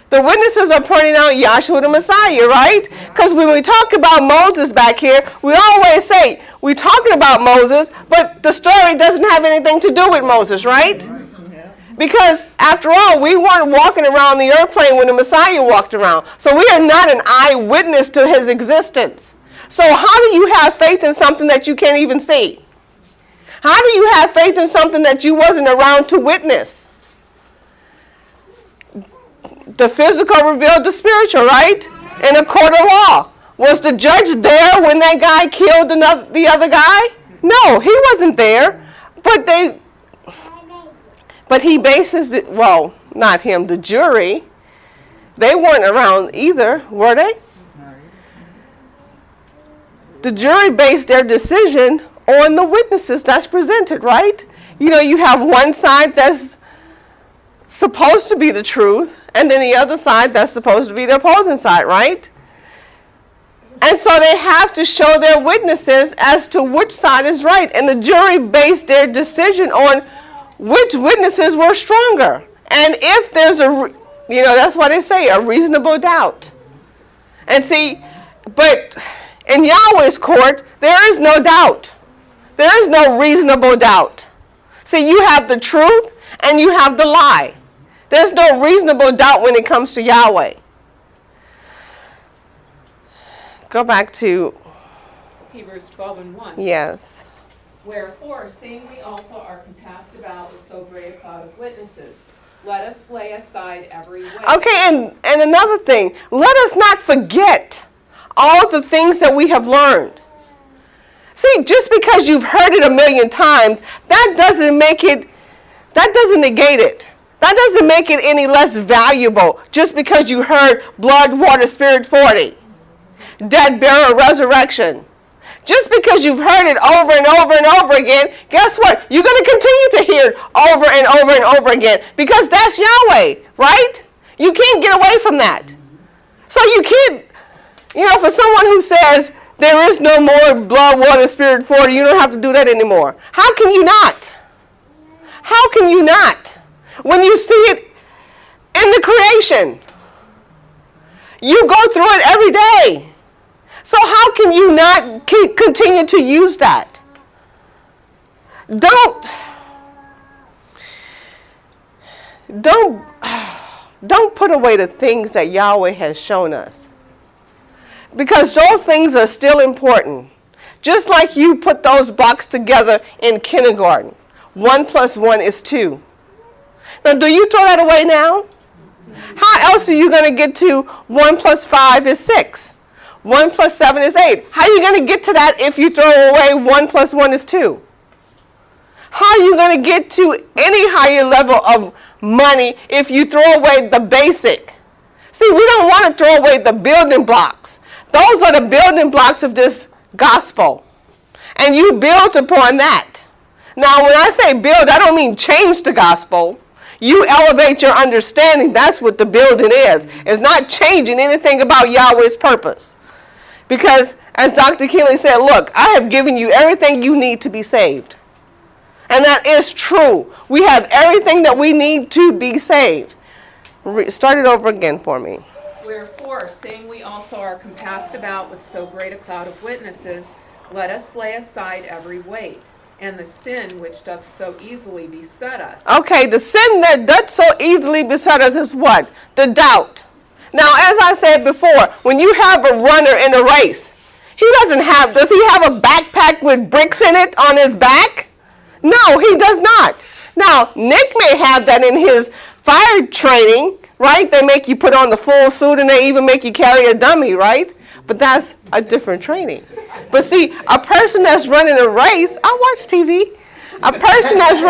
The witnesses are pointing out Yahshua the Messiah, right? Because when we talk about Moses back here, we always say, we're talking about Moses, but the story doesn't have anything to do with Moses, right? Because after all, we weren't walking around the airplane when the Messiah walked around. So we are not an eyewitness to his existence. So how do you have faith in something that you can't even see? How do you have faith in something that you wasn't around to witness? The physical revealed the spiritual, right? In a court of law. Was the judge there when that guy killed the other guy? No, he wasn't there. But he bases it, well, not him, the jury. They weren't around either, were they? The jury based their decision on the witnesses that's presented, right? You know, you have one side that's supposed to be the truth, and then the other side that's supposed to be the opposing side, right? And so they have to show their witnesses as to which side is right. And the jury based their decision on which witnesses were stronger. And if there's that's why they say, a reasonable doubt. And see, but in Yahweh's court, there is no doubt. There is no reasonable doubt. See, you have the truth and you have the lie. There's no reasonable doubt when it comes to Yahweh. Go back to, Hebrews 12:1. yes. Wherefore, seeing we also are compassed about with so great a cloud of witnesses, let us lay aside every weight. Okay, and another thing, let us not forget all the things that we have learned. See, just because you've heard it a million times, that doesn't negate it. That doesn't make it any less valuable just because you heard blood, water, spirit, 40. Dead, burial, resurrection. Just because you've heard it over and over and over again, guess what? You're going to continue to hear it over and over and over again because that's Yahweh, right? You can't get away from that. So you can't, for someone who says there is no more blood, water, spirit, 40, you don't have to do that anymore. How can you not? How can you not? When you see it in the creation, You go through it every day. So how can you not continue to use that? Don't put away the things that Yahweh has shown us. Because those things are still important. Just like you put those blocks together in kindergarten. 1 + 1 is 2. Now, do you throw that away now? How else are you going to get to 1 + 5 is 6? 1 + 7 is 8. How are you going to get to that if you throw away 1 + 1 is 2? How are you going to get to any higher level of money if you throw away the basic? See, we don't want to throw away the building blocks. Those are the building blocks of this gospel. And you build upon that. Now, when I say build, I don't mean change the gospel. You elevate your understanding. That's what the building is. It's not changing anything about Yahweh's purpose. Because, as Dr. Keeley said, look, I have given you everything you need to be saved. And that is true. We have everything that we need to be saved. Start it over again for me. Wherefore, seeing we also are compassed about with so great a cloud of witnesses, let us lay aside every weight, and the sin which doth so easily beset us. Okay, the sin that doth so easily beset us is what? The doubt. Now, as I said before, when you have a runner in a race, does he have a backpack with bricks in it on his back? No, he does not. Now, Nick may have that in his fire training, right? They make you put on the full suit and they even make you carry a dummy, right? But that's a different training. But see, a person that's running a race, I watch TV. A person that's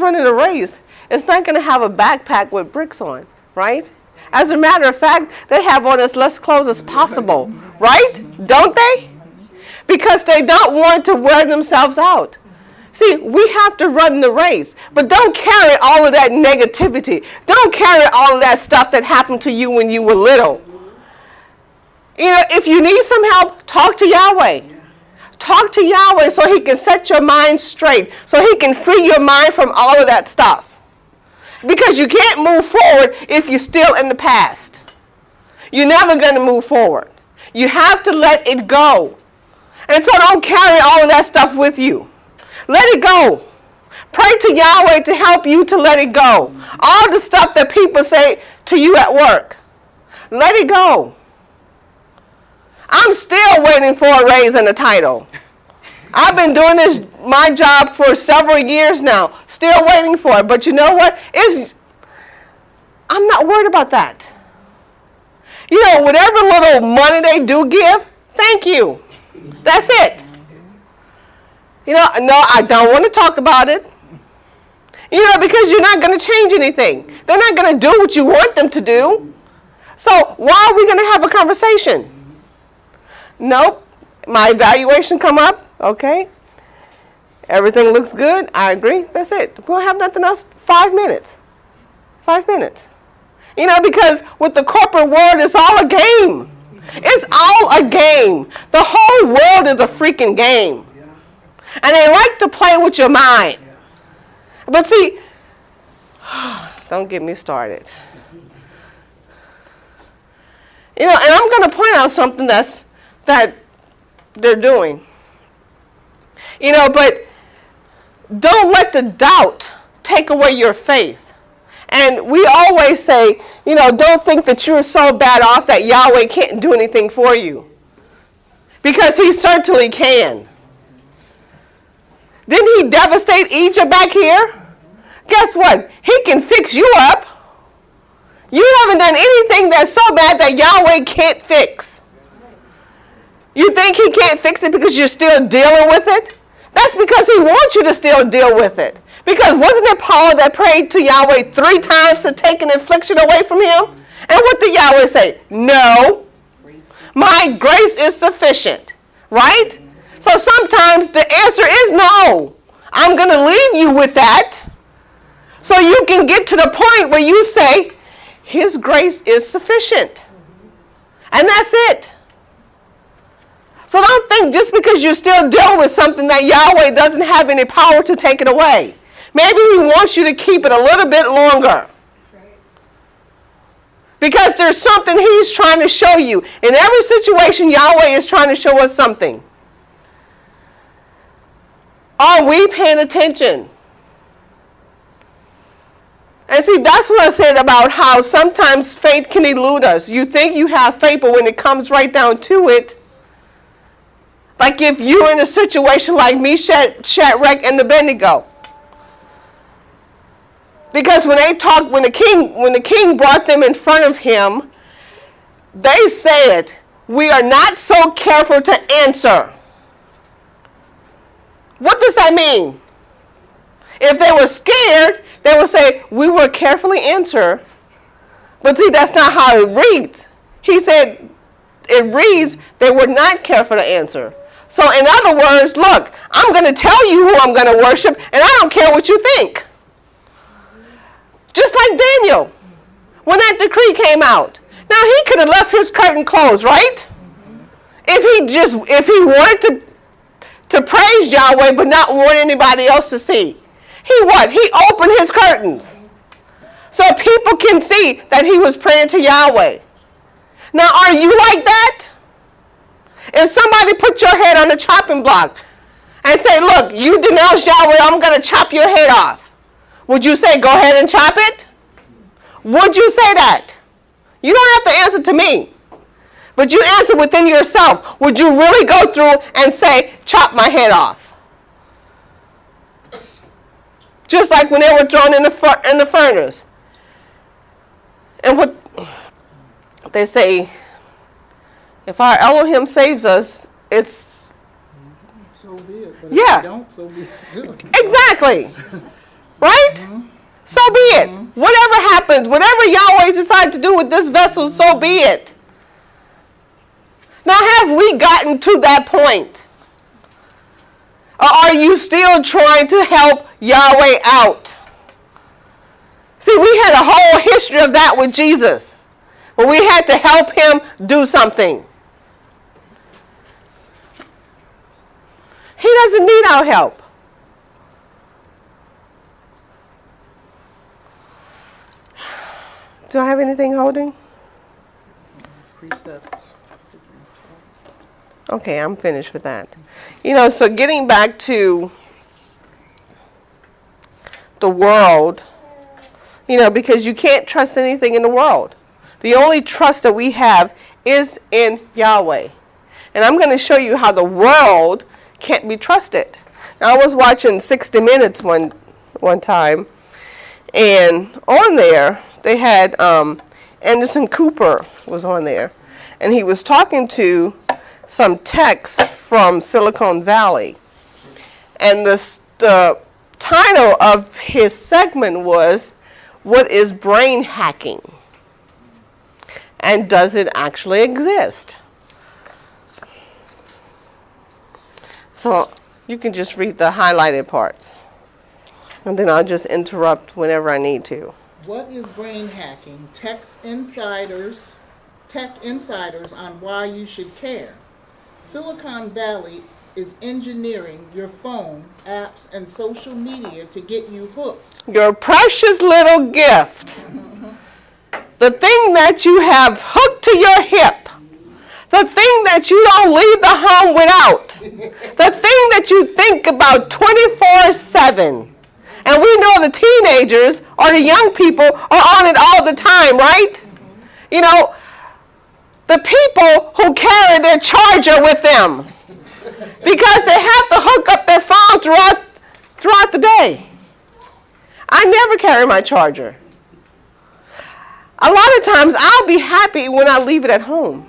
running a race is not going to have a backpack with bricks on, right? As a matter of fact, they have on as less clothes as possible, right? Don't they? Because they don't want to wear themselves out. See, we have to run the race, but don't carry all of that negativity. Don't carry all of that stuff that happened to you when you were little. You know, if you need some help, talk to Yahweh. Talk to Yahweh so he can set your mind straight, so he can free your mind from all of that stuff. Because you can't move forward if you're still in the past. You're never going to move forward. You have to let it go. And so don't carry all of that stuff with you. Let it go. Pray to Yahweh to help you to let it go. All the stuff that people say to you at work, let it go. I'm still waiting for a raise and a title. I've been doing my job for several years now, still waiting for it. But you know what? I'm not worried about that. You know, whatever little money they do give, thank you. That's it. You know, no, I don't want to talk about it. You know, because you're not going to change anything. They're not going to do what you want them to do. So why are we going to have a conversation? Nope. My evaluation come up. Okay. Everything looks good. I agree. That's it. We don't have nothing else. 5 minutes. 5 minutes. You know, because with the corporate world, it's all a game. It's all a game. The whole world is a freaking game. And they like to play with your mind. But see, don't get me started. You know, and I'm going to point out something that they're doing. You know, but don't let the doubt take away your faith. And we always say, you know, don't think that you're so bad off that Yahweh can't do anything for you. Because he certainly can. Didn't he devastate Egypt back here? Guess what? He can fix you up. You haven't done anything that's so bad that Yahweh can't fix. You think he can't fix it because you're still dealing with it? That's because he wants you to still deal with it. Because wasn't it Paul that prayed to Yahweh 3 times to take an affliction away from him? And what did Yahweh say? No. My grace is sufficient. Right? So sometimes the answer is no. I'm going to leave you with that so you can get to the point where you say, his grace is sufficient. And that's it. So don't think just because you're still dealing with something that Yahweh doesn't have any power to take it away. Maybe he wants you to keep it a little bit longer. Because there's something he's trying to show you. In every situation, Yahweh is trying to show us something. Are we paying attention? And see, that's what I said about how sometimes faith can elude us. You think you have faith, but when it comes right down to it, like if you're in a situation like Meshach, Shadrach, and Abednego. Because when the king brought them in front of him, they said, "We are not so careful to answer." What does that mean? If they were scared, they would say, "We will carefully answer." But see, that's not how it reads. He said, it reads, they were not careful to answer. So in other words, look, I'm going to tell you who I'm going to worship, and I don't care what you think. Just like Daniel, when that decree came out. Now, he could have left his curtain closed, right? If he wanted to praise Yahweh, but not want anybody else to see. He opened his curtains so people can see that he was praying to Yahweh. Now, are you like that? If somebody put your head on the chopping block and say, "Look, you denounce Yahweh, I'm going to chop your head off," would you say, "Go ahead and chop it"? Would you say that? You don't have to answer to me, but you answer within yourself. Would you really go through and say, "Chop my head off"? Just like when they were thrown in the furnace. And what they say, if our Elohim saves us, it's... So be it. But Yeah. if you don't, so be it too. Exactly. Right? So be it. Whatever happens, whatever Yahweh decides to do with this vessel, so be it. Now, have we gotten to that point? Or are you still trying to help Yahweh out? See, we had a whole history of that with Jesus, where we had to help him do something. He doesn't need our help. Do I have anything holding? Precepts. Okay, I'm finished with that. So getting back to the world, because you can't trust anything in the world. The only trust that we have is in Yahweh. And I'm going to show you how the world can't be trusted. Now, I was watching 60 Minutes one time, and on there, they had Anderson Cooper was on there, and he was talking to some techs from Silicon Valley. And the title of his segment was, "What is brain hacking? And does it actually exist?" So you can just read the highlighted parts. And then I'll just interrupt whenever I need to. What is brain hacking? Tech insiders on why you should care. Silicon Valley is engineering your phone, apps, and social media to get you hooked. Your precious little gift. The thing that you have hooked to your hip. The thing that you don't leave the home without. The thing that you think about 24/7. And we know the teenagers or the young people are on it all the time, right? The people who carry their charger with them because they have to hook up their phone throughout the day. I never carry my charger. A lot of times I'll be happy when I leave it at home.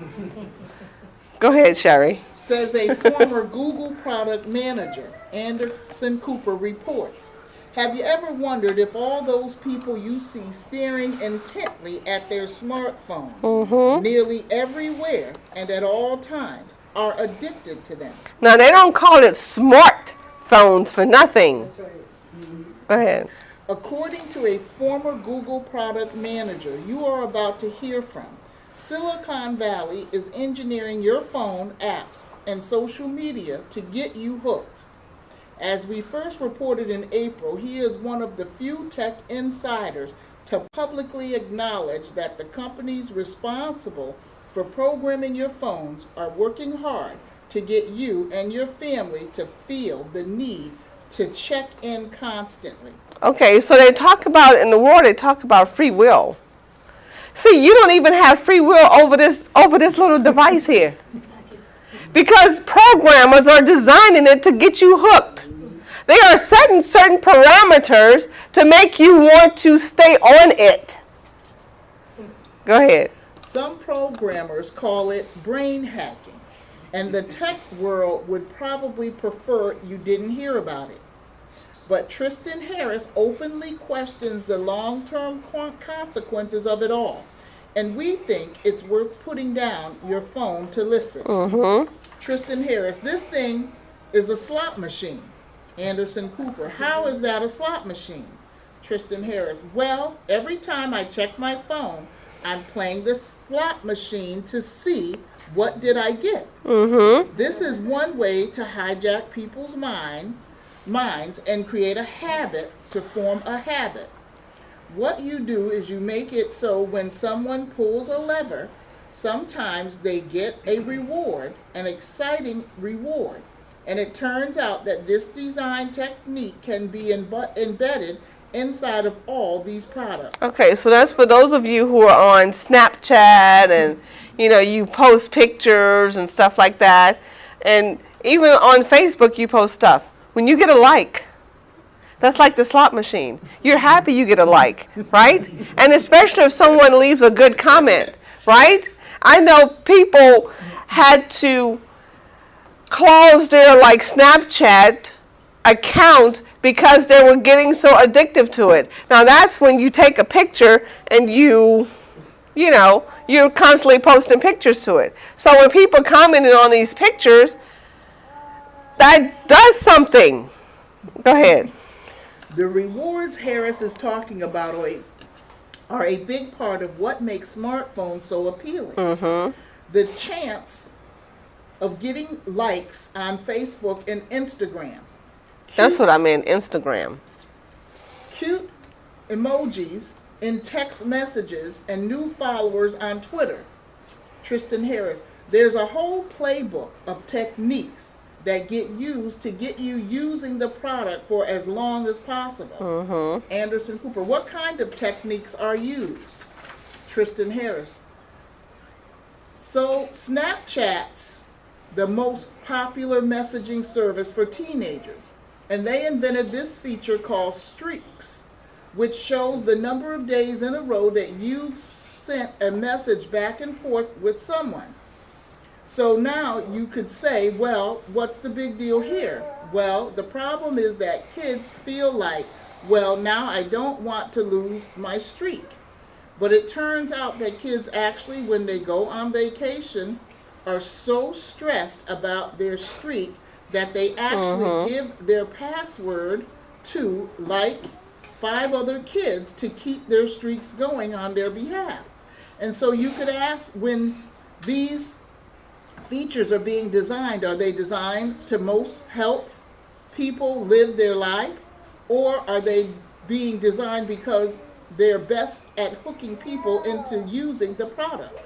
Go ahead, Sherry. Says a former Google product manager, Anderson Cooper, reports. Have you ever wondered if all those people you see staring intently at their smartphones, nearly everywhere and at all times, are addicted to them? Now, they don't call it smartphones for nothing. Go ahead. According to a former Google product manager you are about to hear from, Silicon Valley is engineering your phone, apps, and social media to get you hooked. As we first reported in April, he is one of the few tech insiders to publicly acknowledge that the companies responsible for programming your phones are working hard to get you and your family to feel the need to check in constantly. Okay, so they talk about, in the war, they talk about free will. See, you don't even have free will over this little device here. Because programmers are designing it to get you hooked. They are setting certain parameters to make you want to stay on it. Go ahead. Some programmers call it brain hacking, and the tech world would probably prefer you didn't hear about it. But Tristan Harris openly questions the long-term consequences of it all, and we think it's worth putting down your phone to listen. Tristan Harris, this thing is a slot machine. Anderson Cooper, how is that a slot machine? Tristan Harris, well, every time I check my phone, I'm playing the slot machine to see what did I get. This is one way to hijack people's minds and create a habit to form a habit. What you do is you make it so when someone pulls a lever, sometimes they get a reward, an exciting reward. And it turns out that this design technique can be embedded inside of all these products. Okay, so that's for those of you who are on Snapchat and, you post pictures and stuff like that. And even on Facebook, you post stuff. When you get a like, that's like the slot machine. You're happy you get a like, right? And especially if someone leaves a good comment, right? I know people had to close their Snapchat account because they were getting so addictive to it. Now that's when you take a picture and you're constantly posting pictures to it. So when people commented on these pictures, that does something. Go ahead. The rewards Harris is talking about are a big part of what makes smartphones so appealing. The chance of getting likes on Facebook and Instagram. That's what I meant, Instagram. Cute emojis in text messages and new followers on Twitter. Tristan Harris, there's a whole playbook of techniques that get used to get you using the product for as long as possible. Anderson Cooper, what kind of techniques are used? Tristan Harris. So Snapchat's the most popular messaging service for teenagers. And they invented this feature called Streaks, which shows the number of days in a row that you've sent a message back and forth with someone. So now you could say, well, what's the big deal here? Well, the problem is that kids feel like, well, now I don't want to lose my streak. But it turns out that kids actually, when they go on vacation, are so stressed about their streak that they actually give their password to 5 other kids to keep their streaks going on their behalf. And so you could ask, when these features are being designed, are they designed to most help people live their life, or are they being designed because they're best at hooking people into using the product?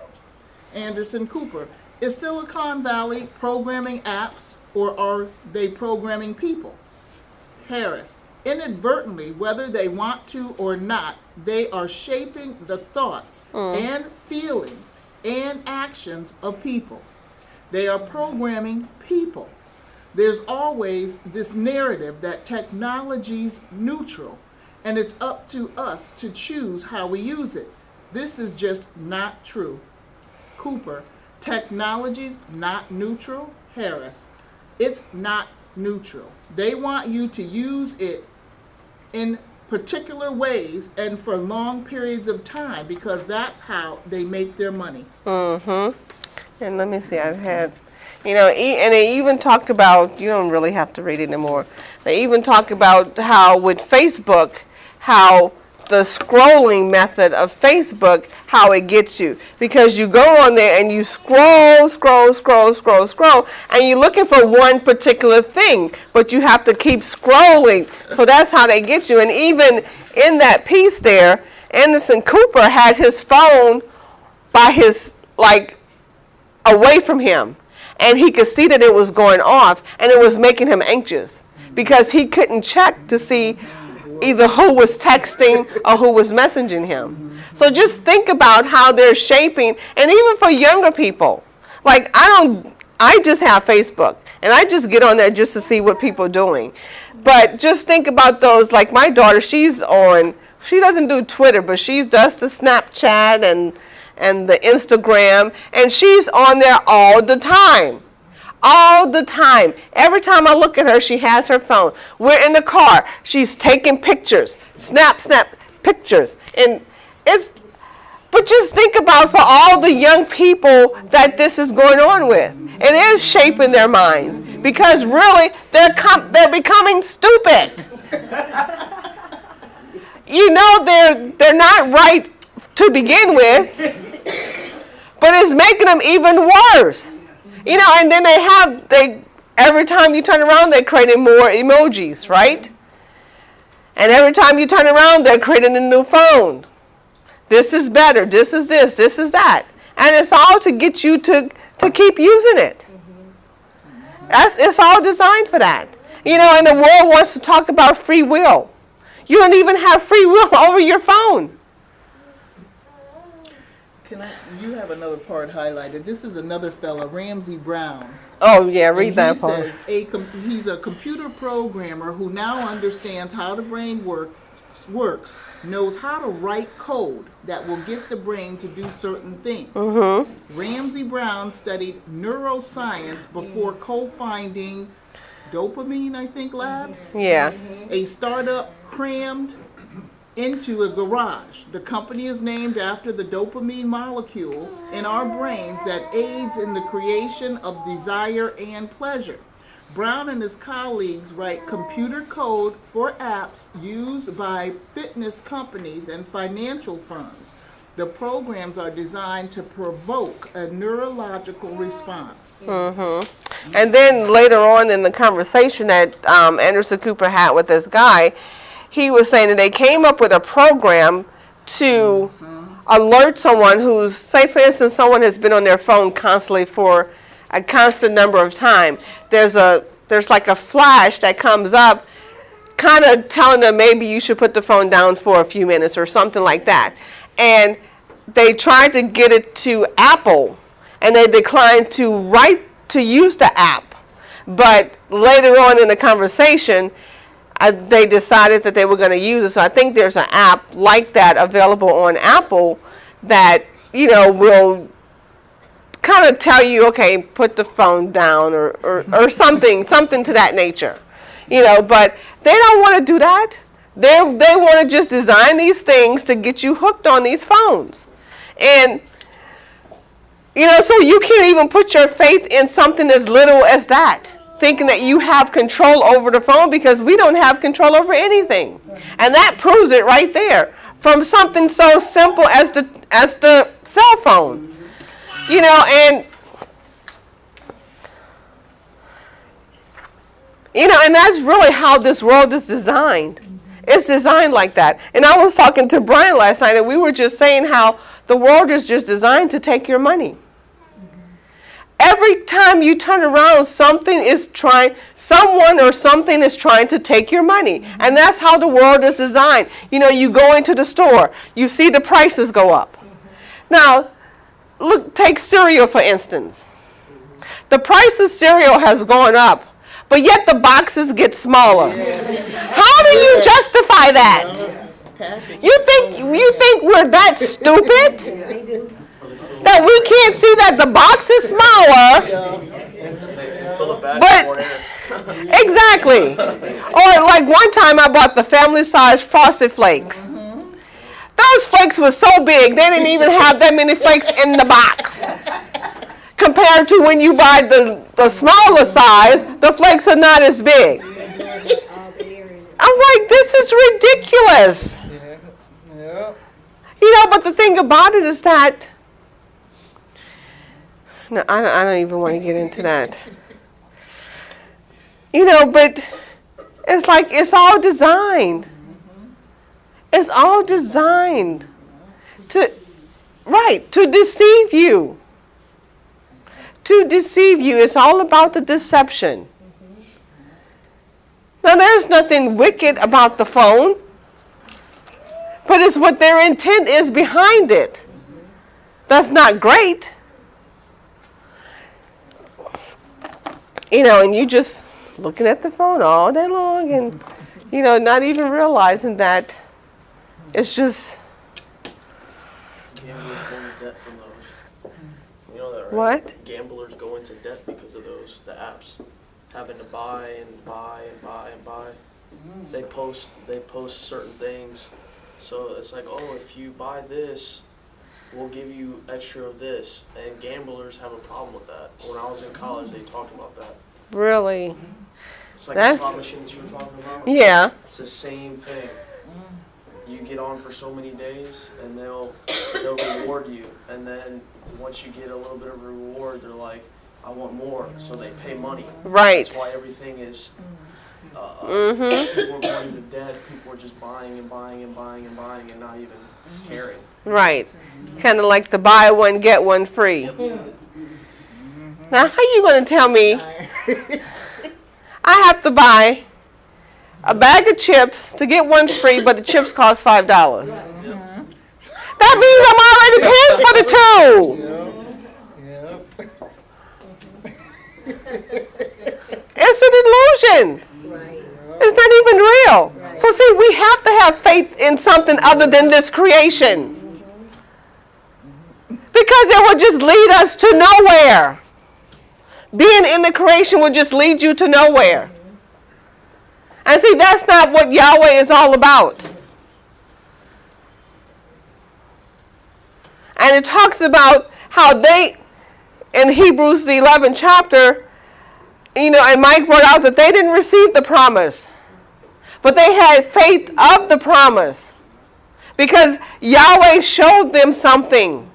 Anderson Cooper, is Silicon Valley programming apps, or are they programming people? Harris, inadvertently, whether they want to or not, they are shaping the thoughts and feelings and actions of people. They are programming people. There's always this narrative that technology's neutral, and it's up to us to choose how we use it. This is just not true. Cooper, technology's not neutral? Harris, it's not neutral. They want you to use it in particular ways and for long periods of time, because that's how they make their money. And let me see, I had, and they even talk about, you don't really have to read it anymore. They even talk about how with Facebook, how the scrolling method of Facebook, how it gets you. Because you go on there and you scroll, and you're looking for one particular thing, but you have to keep scrolling. So that's how they get you. And even in that piece there, Anderson Cooper had his phone by his, like, away from him. And he could see that it was going off, and it was making him anxious because he couldn't check to see either who was texting or who was messaging him. So just think about how they're shaping, and even for younger people. Like, I just have Facebook, and I just get on there just to see what people are doing. But just think about those, like my daughter, she doesn't do Twitter, but she does the Snapchat and the Instagram, and she's on there all the time. All the time. Every time I look at her, she has her phone. We're in the car. She's taking pictures. Snap pictures. But just think about for all the young people that this is going on with. It is shaping their minds because really they're becoming stupid. You know they're not right to begin with, but it's making them even worse. You know, and then every time you turn around, they're creating more emojis, right? And every time you turn around, they're creating a new phone. This is better, this is this is that. And it's all to get you to keep using it. It's all designed for that. You know, and the world wants to talk about free will. You don't even have free will over your phone. You have another part highlighted. This is another fella, Ramsey Brown. Oh, yeah, read And that he part. says he's a computer programmer who now understands how the brain works, knows how to write code that will get the brain to do certain things. Ramsey Brown studied neuroscience before co-founding Dopamine, I think, Labs, Yeah. a startup crammed into a garage. The company is named after the dopamine molecule in our brains that aids in the creation of desire and pleasure. Brown and his colleagues write computer code for apps used by fitness companies and financial firms. The programs are designed to provoke a neurological response. And then later on in the conversation that Anderson Cooper had with this guy, he was saying that they came up with a program to alert someone who's, say for instance, someone has been on their phone constantly for a constant number of time. There's like a flash that comes up kind of telling them maybe you should put the phone down for a few minutes or something like that. And they tried to get it to Apple, and they declined to use the app. But later on in the conversation, they decided that they were going to use it. So I think there's an app like that available on Apple that, you know, will kind of tell you, okay, put the phone down or something to that nature. You know, but they don't want to do that. They want to just design these things to get you hooked on these phones. And, you know, so you can't even put your faith in something as little as that, thinking that you have control over the phone, because we don't have control over anything. And that proves it right there from something so simple as the cell phone. You know, and that's really how this world is designed. It's designed like that. And I was talking to Brian last night, and we were just saying how the world is just designed to take your money. Every time you turn around, someone or something is trying to take your money. And that's how the world is designed. You know, you go into the store, you see the prices go up. Now, look, take cereal for instance. The price of cereal has gone up, but yet the boxes get smaller. Yes. How do you justify that? You think we're that stupid? That we can't see that the box is smaller, but exactly. Or like one time I bought the family size Frosted Flakes. Those flakes were so big, they didn't even have that many flakes in the box. Compared to when you buy the smaller size, the flakes are not as big. I'm like, this is ridiculous. You know, but the thing about it is that, no, I don't even want to get into that. You know, but it's like it's all designed. It's all designed to, to deceive you. To deceive you. It's all about the deception. Now, there's nothing wicked about the phone, but it's what their intent is behind it. That's not great. You know, and you just looking at the phone all day long and, you know, not even realizing that it's just... Gamblers go into debt from those. You know that, right? What? Gamblers go into debt because of those, the apps. Having to buy and buy and buy and buy. They post certain things. So it's like, oh, if you buy this, we'll give you extra of this. And gamblers have a problem with that. When I was in college, they talked about that. Really? It's like That's- the slot machines you were talking about. Yeah. It's the same thing. You get on for so many days, and they'll reward you. And then once you get a little bit of reward, they're like, I want more. So they pay money. Right. That's why everything is. People are going into debt. People are just buying and buying and buying and buying and not even caring. Right. Kind of like the buy one, get one free. Now, how you going to tell me I have to buy a bag of chips to get one free, but the chips cost $5? That means I'm already paying for the two. It's an illusion. It's not even real. So see, we have to have faith in something other than this creation. Because it would just lead us to nowhere. Being in the creation would just lead you to nowhere. And see, that's not what Yahweh is all about. And it talks about how they, in Hebrews the 11th chapter, you know, and Mike brought out that they didn't receive the promise. But they had faith of the promise. Because Yahweh showed them something.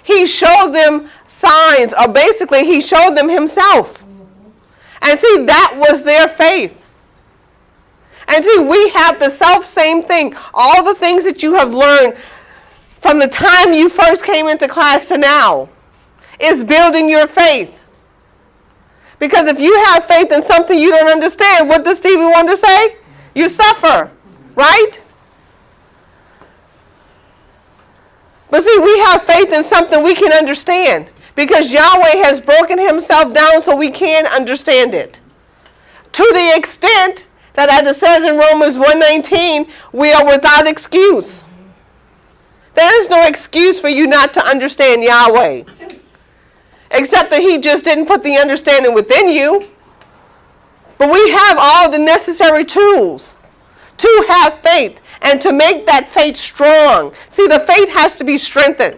He showed them signs, or basically he showed them himself. And see, that was their faith. And see, we have the self-same thing. All the things that you have learned from the time you first came into class to now is building your faith. Because if you have faith in something you don't understand, what does Stevie Wonder say? You suffer, right? But see, we have faith in something we can understand. Because Yahweh has broken himself down so we can understand it. To the extent that, as it says in Romans 1:19, we are without excuse. There is no excuse for you not to understand Yahweh. Except that he just didn't put the understanding within you. But we have all the necessary tools to have faith and to make that faith strong. See, the faith has to be strengthened.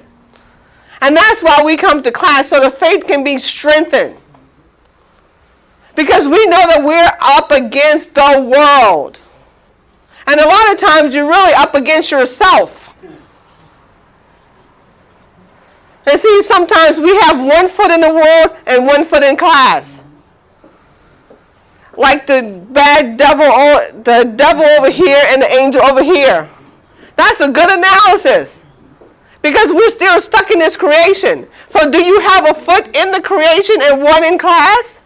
And that's why we come to class, so the faith can be strengthened. Because we know that we're up against the world. And a lot of times you're really up against yourself. And see, sometimes we have one foot in the world and one foot in class. Like the bad devil, the devil over here and the angel over here. That's a good analysis. Because we're still stuck in this creation. So do you have a foot in the creation and one in class?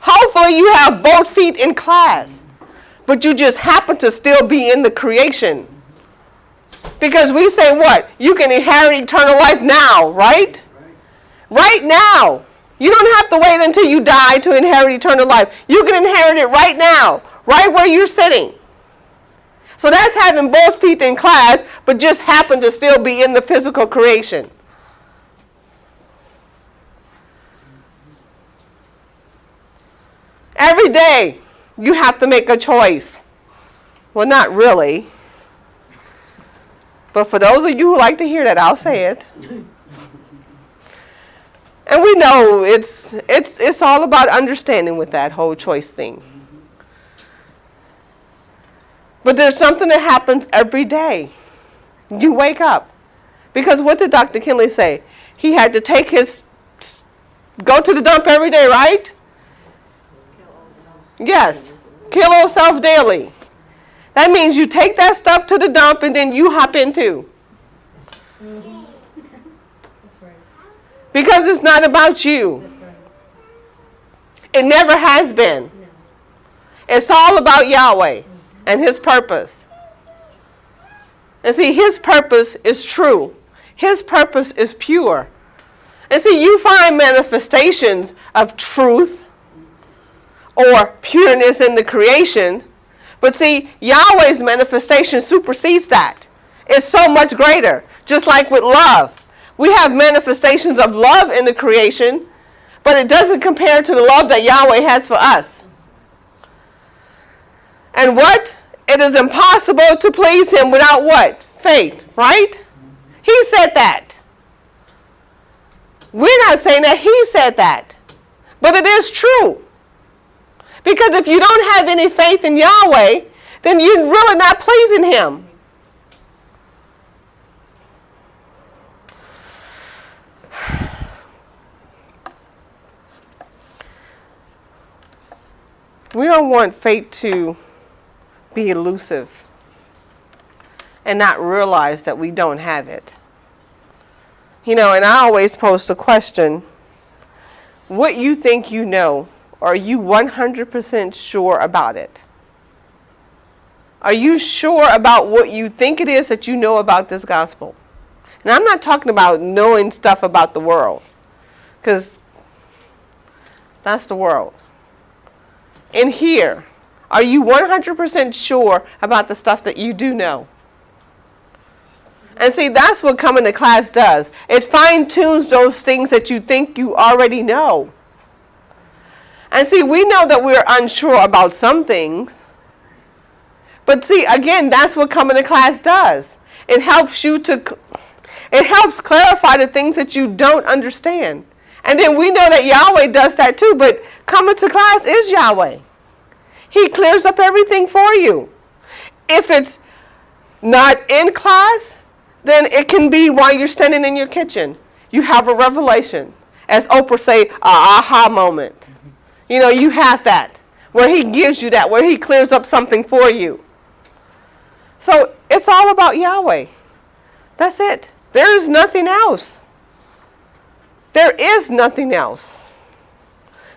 Hopefully you have both feet in class. But you just happen to still be in the creation. Because we say what? You can inherit eternal life now, right? Right now. You don't have to wait until you die to inherit eternal life. You can inherit it right now, right where you're sitting. So that's having both feet in class, but just happen to still be in the physical creation. Every day, you have to make a choice. Well, not really. But for those of you who like to hear that, I'll say it. And we know it's all about understanding with that whole choice thing. But there's something that happens every day. You wake up. Because what did Dr. Kinley say? He had to go to the dump every day, right? Yes. Kill old self daily. That means you take that stuff to the dump and then you hop in too. Because it's not about you. It never has been. It's all about Yahweh and His purpose. And see, His purpose is true. His purpose is pure. And see, you find manifestations of truth or pureness in the creation. But see, Yahweh's manifestation supersedes that. It's so much greater. Just like with love. We have manifestations of love in the creation, but it doesn't compare to the love that Yahweh has for us. And what? It is impossible to please Him without what? Faith, right? He said that. We're not saying that. He said that. But it is true. Because if you don't have any faith in Yahweh, then you're really not pleasing Him. We don't want faith to be elusive and not realize that we don't have it. You know, and I always pose the question, what you think you know, are you 100% sure about it? Are you sure about what you think it is that you know about this gospel? And I'm not talking about knowing stuff about the world, because that's the world. In here, are you 100% sure about the stuff that you do know? And see, that's what coming to class does. It fine-tunes those things that you think you already know. And see, we know that we're unsure about some things. But see, again, that's what coming to class does. It helps clarify the things that you don't understand. And then we know that Yahweh does that too, but coming to class is Yahweh. He clears up everything for you. If it's not in class, then it can be while you're standing in your kitchen. You have a revelation. As Oprah say, a aha moment. You know, you have that, where He gives you that, where He clears up something for you. So it's all about Yahweh. That's it. There is nothing else. There is nothing else.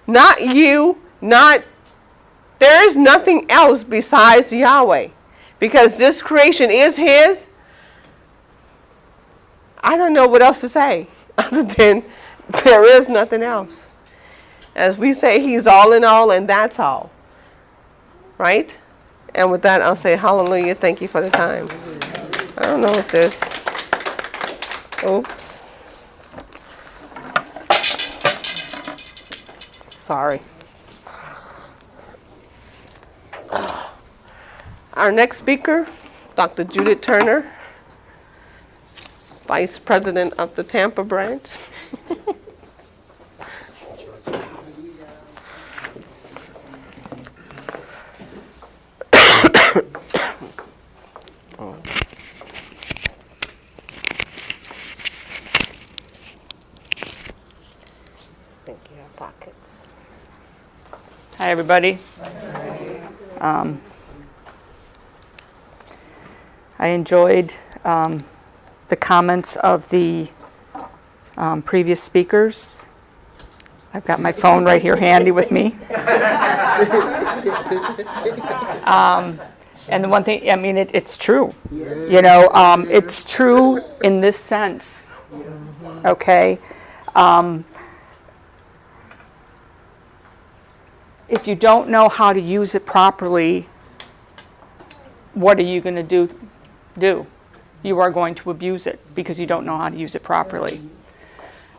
Not you, there is nothing else besides Yahweh. Because this creation is His. I don't know what else to say other than there is nothing else. As we say, He's all in all, and that's all. Right? And with that, I'll say hallelujah. Thank you for the time. I don't know if there's... Oops. Sorry. Our next speaker, Dr. Judith Turner, Vice President of the Tampa branch. Thank you. Have pockets. Hi, everybody. I enjoyed the comments of the previous speakers. I've got my phone right here handy with me. And the one thing, I mean, it's true. You know, it's true in this sense. Okay? If you don't know how to use it properly, what are you going to do? You are going to abuse it because you don't know how to use it properly.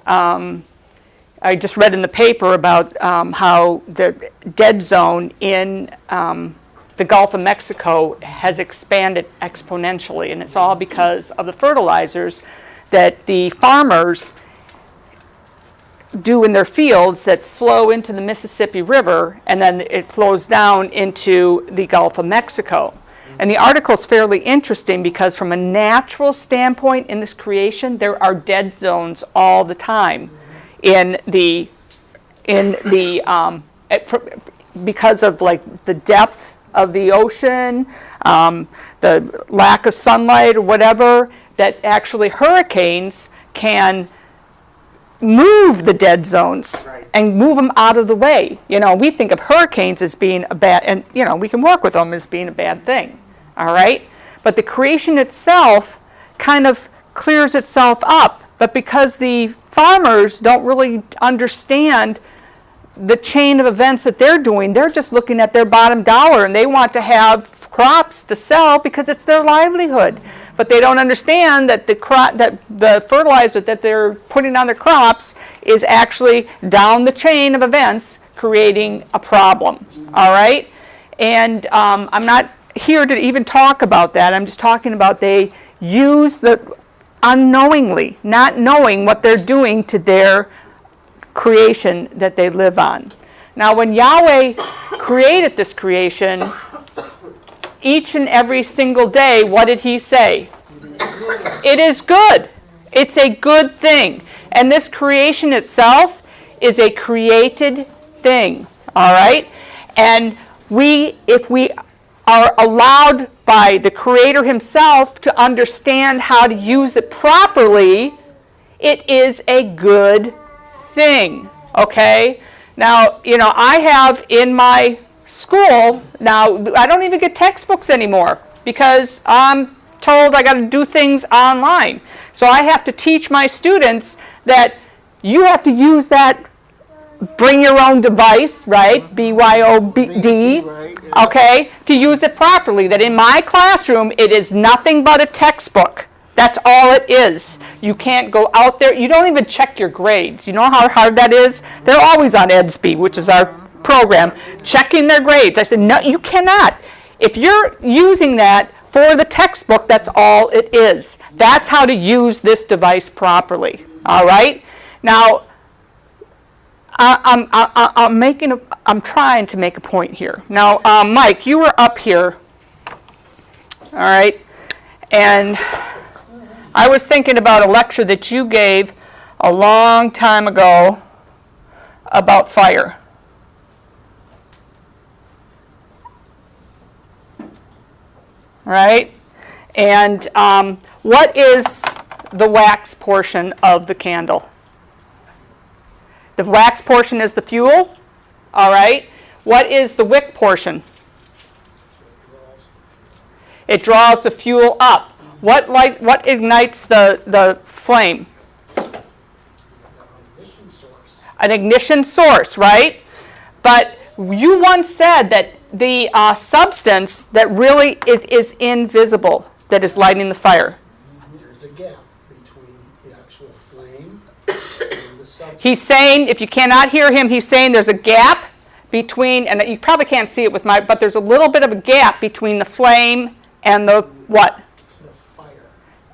I just read in the paper about how the dead zone in the Gulf of Mexico has expanded exponentially, and it's all because of the fertilizers that the farmers do in their fields that flow into the Mississippi River, and then it flows down into the Gulf of Mexico. And the article is fairly interesting because from a natural standpoint in this creation, there are dead zones all the time because of like the depth of the ocean, the lack of sunlight or whatever, that actually hurricanes can move the dead zones and move them out of the way. You know, we think of hurricanes as being a bad, and you know, we can work with them as being a bad thing, all right? But the creation itself kind of clears itself up. But because the farmers don't really understand the chain of events that they're doing, they're just looking at their bottom dollar, and they want to have crops to sell because it's their livelihood. But they don't understand that the fertilizer that they're putting on their crops is actually down the chain of events creating a problem. All right? And I'm not here to even talk about that. I'm just talking about they use the unknowingly, not knowing what they're doing to their creation that they live on. Now, when Yahweh created this creation, each and every single day, what did he say? It is good. It's a good thing. And this creation itself is a created thing, all right? And if we are allowed by the Creator himself to understand how to use it properly, it is a good thing, okay? Now, you know, I have in my school, now I don't even get textbooks anymore because I'm told I got to do things online. So I have to teach my students that you have to use that bring your own device, right? BYOD, okay, to use it properly. That in my classroom, it is nothing but a textbook. That's all it is. You can't go out there. You don't even check your grades. You know how hard that is? They're always on EDSB, which is our program, checking their grades. I said, no, you cannot. If you're using that for the textbook, that's all it is. That's how to use this device properly. All right? Now, I'm trying to make a point here. Now, Mike, you were up here, all right, and I was thinking about a lecture that you gave a long time ago about fire. Right? And what is the wax portion of the candle? The wax portion is the fuel, all right? What is the wick portion? It draws the fuel up. What ignites the flame? An ignition source, right? But you once said that the substance that really is invisible, that is lighting the fire. There's a gap between the actual flame and the substance. He's saying, if you cannot hear him, he's saying there's a gap between, and you probably can't see it with my, but there's a little bit of a gap between the flame and the what? The fire.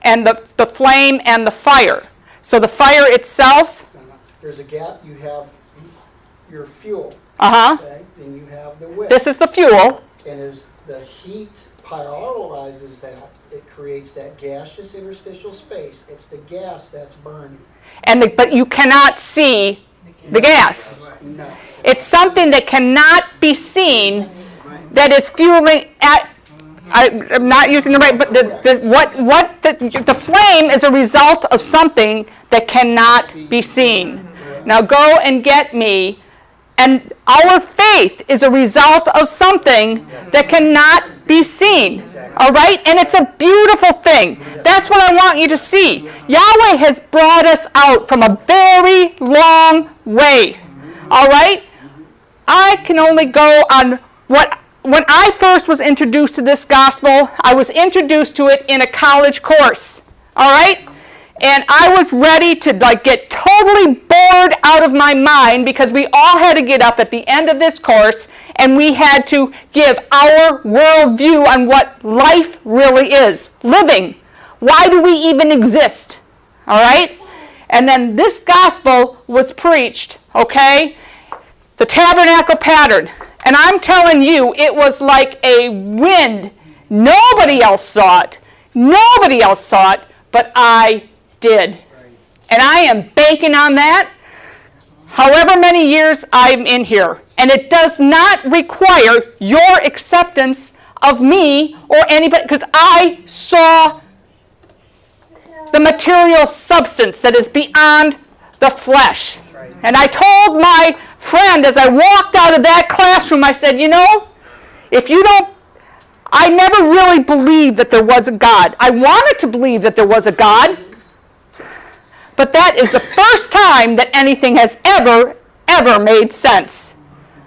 And the flame and the fire. So the fire itself. There's a gap. You have your fuel. Okay? Then you have the wick. This is the fuel. And as the heat pyrolyzes that, it creates that gaseous interstitial space. It's the gas that's burning. But you cannot see the gas. No. It's something that cannot be seen that is fueling at. I'm not using the right, but the flame is a result of something that cannot be seen. Now go and get me. And our faith is a result of something that cannot be seen. All right? And it's a beautiful thing. That's what I want you to see. Yahweh has brought us out from a very long way. All right? I can only go on what. When I first was introduced to this gospel, I was introduced to it in a college course. All right? And I was ready to get totally bored out of my mind because we all had to get up at the end of this course and we had to give our worldview on what life really is, living. Why do we even exist? All right? And then this gospel was preached, okay? The tabernacle pattern. And I'm telling you, it was like a wind. Nobody else saw it. Nobody else saw it, but I did. And I am banking on that however many years I'm in here. And it does not require your acceptance of me or anybody, because I saw the material substance that is beyond the flesh. And I told my friend as I walked out of that classroom, I said, you know, if you don't, I never really believed that there was a God. I wanted to believe that there was a God, but that is the first time that anything has ever made sense.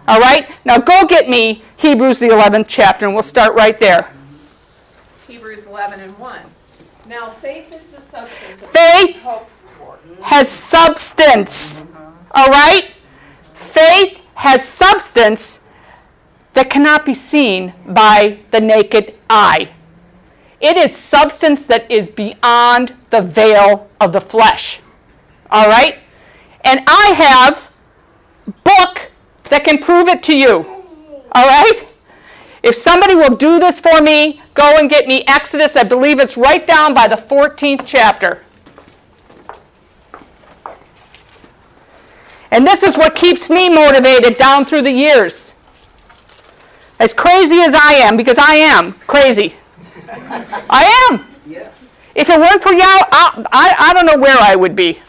All right? Now go get me Hebrews the 11th chapter, and we'll start right there. Hebrews 11:1. Now faith is the substance of Faith things hoped for. has substance. All right? Faith has substance that cannot be seen by the naked eye. It is substance that is beyond the veil of the flesh. All right? And I have a book that can prove it to you. All right? If somebody will do this for me, go and get me Exodus. I believe it's right down by the 14th chapter. And this is what keeps me motivated down through the years. As crazy as I am, because I am crazy. I am. Yeah. If it weren't for Yahweh, I don't know where I would be,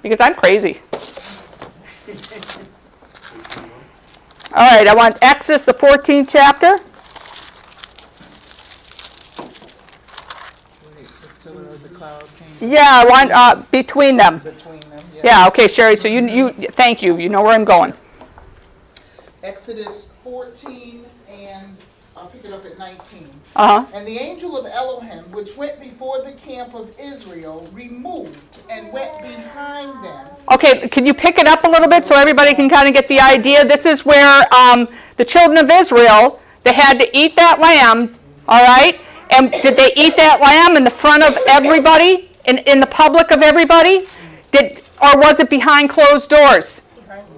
because I'm crazy. All right, I want Exodus, the 14th chapter. Yeah, I want between them. Between them, Yeah, okay, Sherry, so you thank you. You know where I'm going. Exodus 14, and I'll pick it up at 19. Uh-huh. And the angel of Elohim, which went before the camp of Israel, removed and went behind them. Okay, can you pick it up a little bit so everybody can kind of get the idea? This is where the children of Israel, they had to eat that lamb, all right? And did they eat that lamb in the front of everybody, in the public of everybody? Or was it behind closed doors?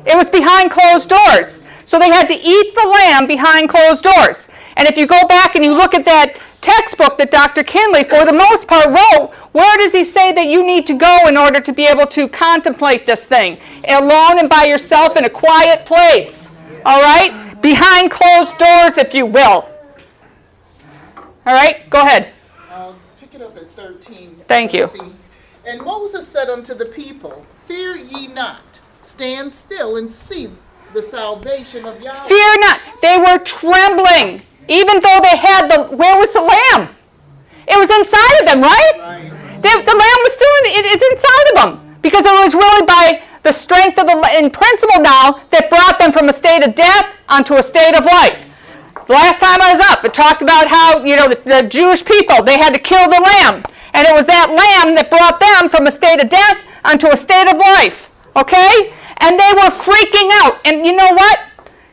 It was behind closed doors. So they had to eat the lamb behind closed doors. And if you go back and you look at that textbook that Dr. Kinley, for the most part, wrote, where does he say that you need to go in order to be able to contemplate this thing? Alone and by yourself in a quiet place. All right? Behind closed doors, if you will. All right? Go ahead. I'll pick it up at 13. Thank you. And Moses said unto the people, Fear ye not, stand still and see the salvation of Yahweh. Fear not. They were trembling. Even though they had where was the lamb? It was inside of them, right? The lamb was still it's inside of them. Because it was really by the strength of in principle now, that brought them from a state of death onto a state of life. The last time I was up, it talked about how, the Jewish people, they had to kill the lamb. And it was that lamb that brought them from a state of death onto a state of life. Okay? And they were freaking out. And you know what?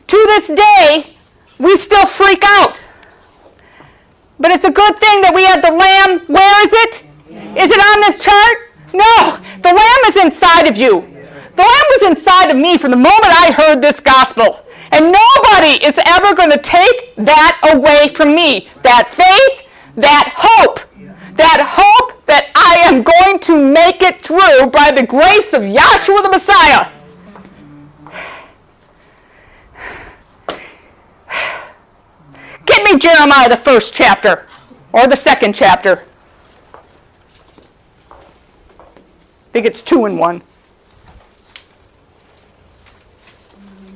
To this day, we still freak out. But it's a good thing that we had the lamb. Where is it? Is it on this chart? No. The lamb is inside of you. The lamb was inside of me from the moment I heard this gospel. And nobody is ever going to take that away from me. That faith, that hope that I am going to make it through by the grace of Yahshua the Messiah. Get me Jeremiah, the 1st chapter, or the 2nd chapter. I think it's 2 and 1.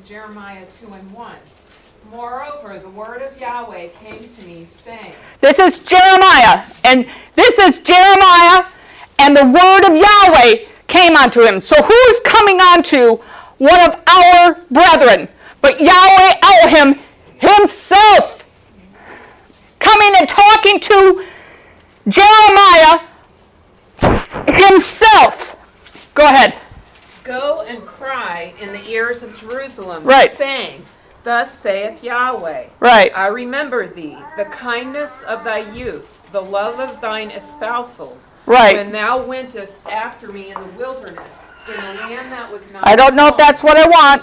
Jeremiah 2:1. Moreover, the word of Yahweh came to me, saying. This is Jeremiah, and the word of Yahweh came unto him. So who is coming unto one of our brethren? But Yahweh Elohim himself, coming and talking to Jeremiah himself. Go ahead. Go and cry in the ears of Jerusalem, Right. saying, Thus saith Yahweh, Right. I remember thee, the kindness of thy youth, the love of thine espousals, Right. when thou wentest after me in the wilderness, in the land that was not I don't know if sown. that's what I want.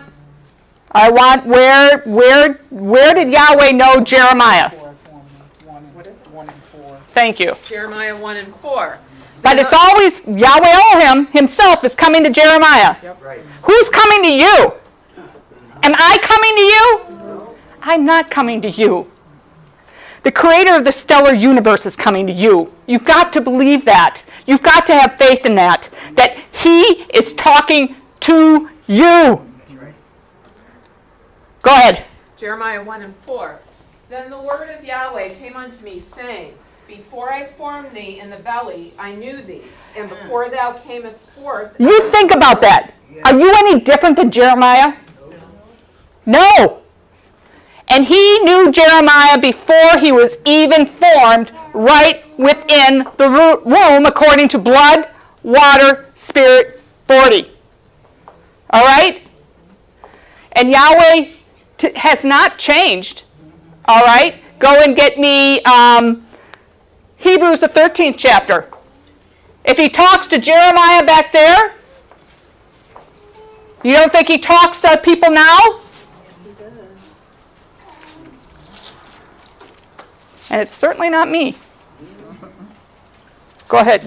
I want where did Yahweh know Jeremiah? 1 and 4. Thank you. Jeremiah 1 and 4. But it's always Yahweh Elohim himself is coming to Jeremiah. Yep. Right. Who's coming to you? Am I coming to you? I'm not coming to you. The creator of the stellar universe is coming to you. You've got to believe that. You've got to have faith in that he is talking to you. Go ahead. Jeremiah 1:4. Then the word of Yahweh came unto me, saying, Before I formed thee in the belly, I knew thee, and before thou camest forth. You think about that. Are you any different than Jeremiah? No. And he knew Jeremiah before he was even formed, right within the womb, according to blood, water, spirit, 40. All right? And Yahweh has not changed. All right? Go and get me Hebrews, the 13th chapter. If he talks to Jeremiah back there, you don't think he talks to people now? And it's certainly not me. Go ahead.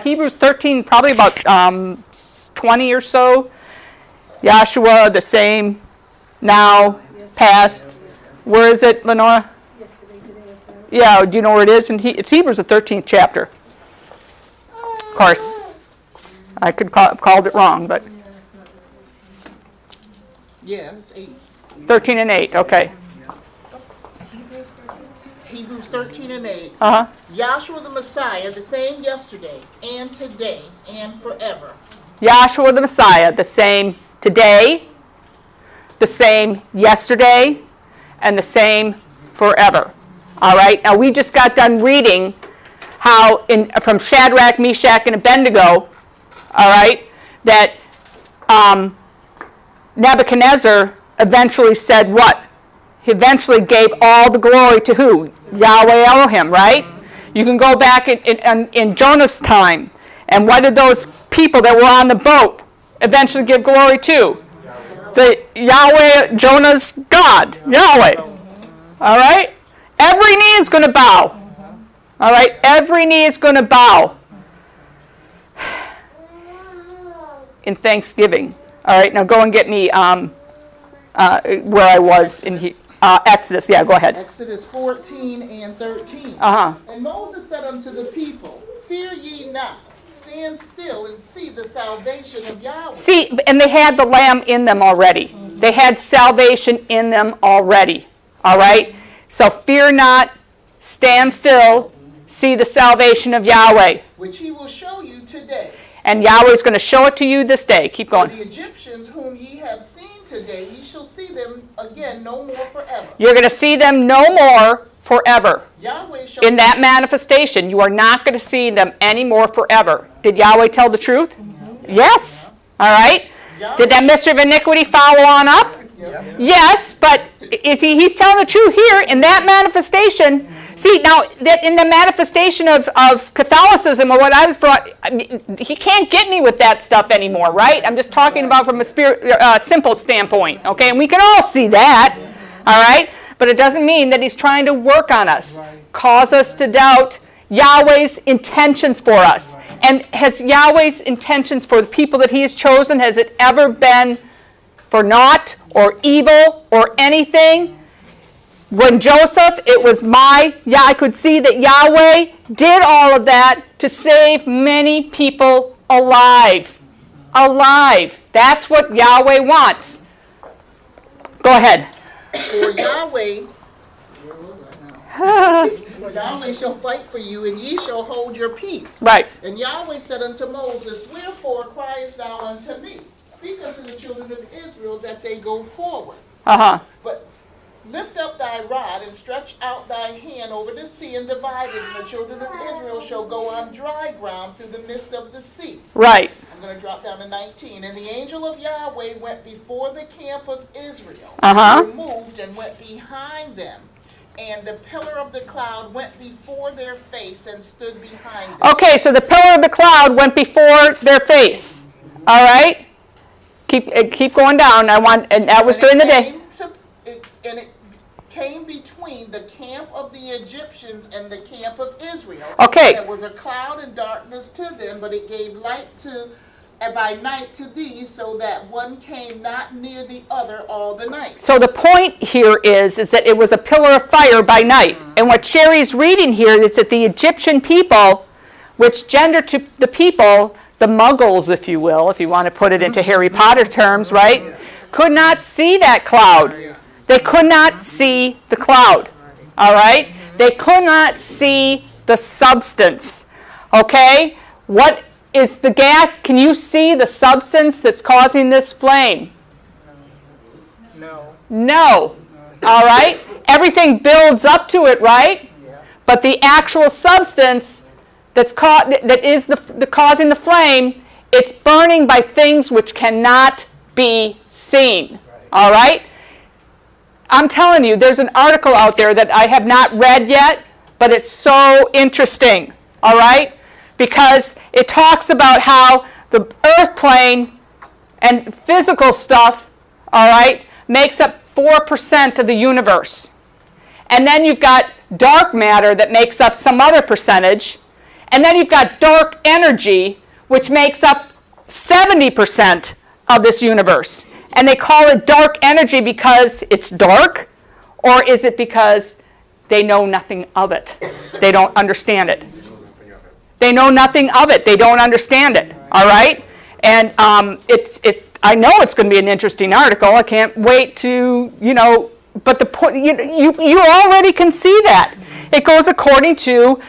Hebrews 13, probably about 20 or so. Joshua, the same. Now, past. Where is it, Lenora? Yeah, do you know where it is? It's Hebrews, the 13th chapter. Of course, I could have called it wrong, but Yeah, it's 8. 13 and 8, okay. Hebrews 13 and 8. Uh-huh. Yahshua the Messiah, the same yesterday and today and forever. Yahshua the Messiah, the same today, the same yesterday, and the same forever. All right? Now, we just got done reading how from Shadrach, Meshach, and Abednego, all right, that Nebuchadnezzar eventually said what? He eventually gave all the glory to who? Yahweh Elohim, right? You can go back in Jonah's time, and what did those people that were on the boat eventually give glory to? The Yahweh, Jonah's God, Yahweh. All right? Every knee is going to bow. All right? Every knee is going to bow in thanksgiving. All right? Now go and get me where I was in Exodus. Yeah, go ahead. Exodus 14 and 13. Uh-huh. And Moses said unto the people, Fear ye not, stand still and see the salvation of Yahweh. See, and they had the lamb in them already. They had salvation in them already. All right? So fear not, stand still, see the salvation of Yahweh. Which he will show you today. And Yahweh's going to show it to you this day. Keep For going. the Egyptians whom ye have seen today, ye shall see them again no more forever. You're going to see them no more forever. Yahweh shall In that manifestation, you are not going to see them anymore forever. Did Yahweh tell the truth? Yes. All right. Did that mystery of iniquity follow on up? Yes, but he's telling the truth here in that manifestation. See, now, that in the manifestation of Catholicism, or what I was brought, he can't get me with that stuff anymore, right? I'm just talking about from a simple standpoint, okay? And we can all see that, all right? But it doesn't mean that he's trying to work on us, cause us to doubt Yahweh's intentions for us. And has Yahweh's intentions for the people that he has chosen, has it ever been for naught or evil or anything? When Joseph, it was I could see that Yahweh did all of that to save many people alive. Alive. That's what Yahweh wants. Go ahead. For Yahweh, Yahweh shall fight for you, and ye shall hold your peace. Right. And Yahweh said unto Moses, Wherefore criest thou unto me? Speak unto the children of Israel that they go forward. Uh-huh. But lift up thy rod and stretch out thy hand over the sea and divide it, and the children of Israel shall go on dry ground through the midst of the sea. Right. I'm going to drop down to 19. And the angel of Yahweh went before the camp of Israel, moved and went behind them. And the pillar of the cloud went before their face and stood behind them. Okay, so the pillar of the cloud went before their face. All right? Keep going down. And that was during the day. And it came between the camp of the Egyptians and the camp of Israel. Okay. And it was a cloud and darkness to them, but it gave light to and by night to thee, so that one came not near the other all the night. So the point here is that it was a pillar of fire by night. And what Sherry's reading here is that the Egyptian people, which gender to the people, the Muggles, if you will, if you want to put it into Harry Potter terms, right, could not see that cloud. They could not see the cloud, all right? They could not see the substance, okay? What is the gas? Can you see the substance that's causing this flame? No. All right? Everything builds up to it, right? But the actual substance that is the causing the flame, it's burning by things which cannot be seen. All right? I'm telling you, there's an article out there that I have not read yet, but it's so interesting. All right? Because it talks about how the earth plane and physical stuff, all right, makes up 4% of the universe. And then you've got dark matter that makes up some other percentage. And then you've got dark energy, which makes up 70% of this universe. And they call it dark energy because it's dark, or is it because they know nothing of it? They don't understand it. They know nothing of it. They don't understand it. All right? And I know it's going to be an interesting article. I can't wait to, but the point, you already can see that. It goes according to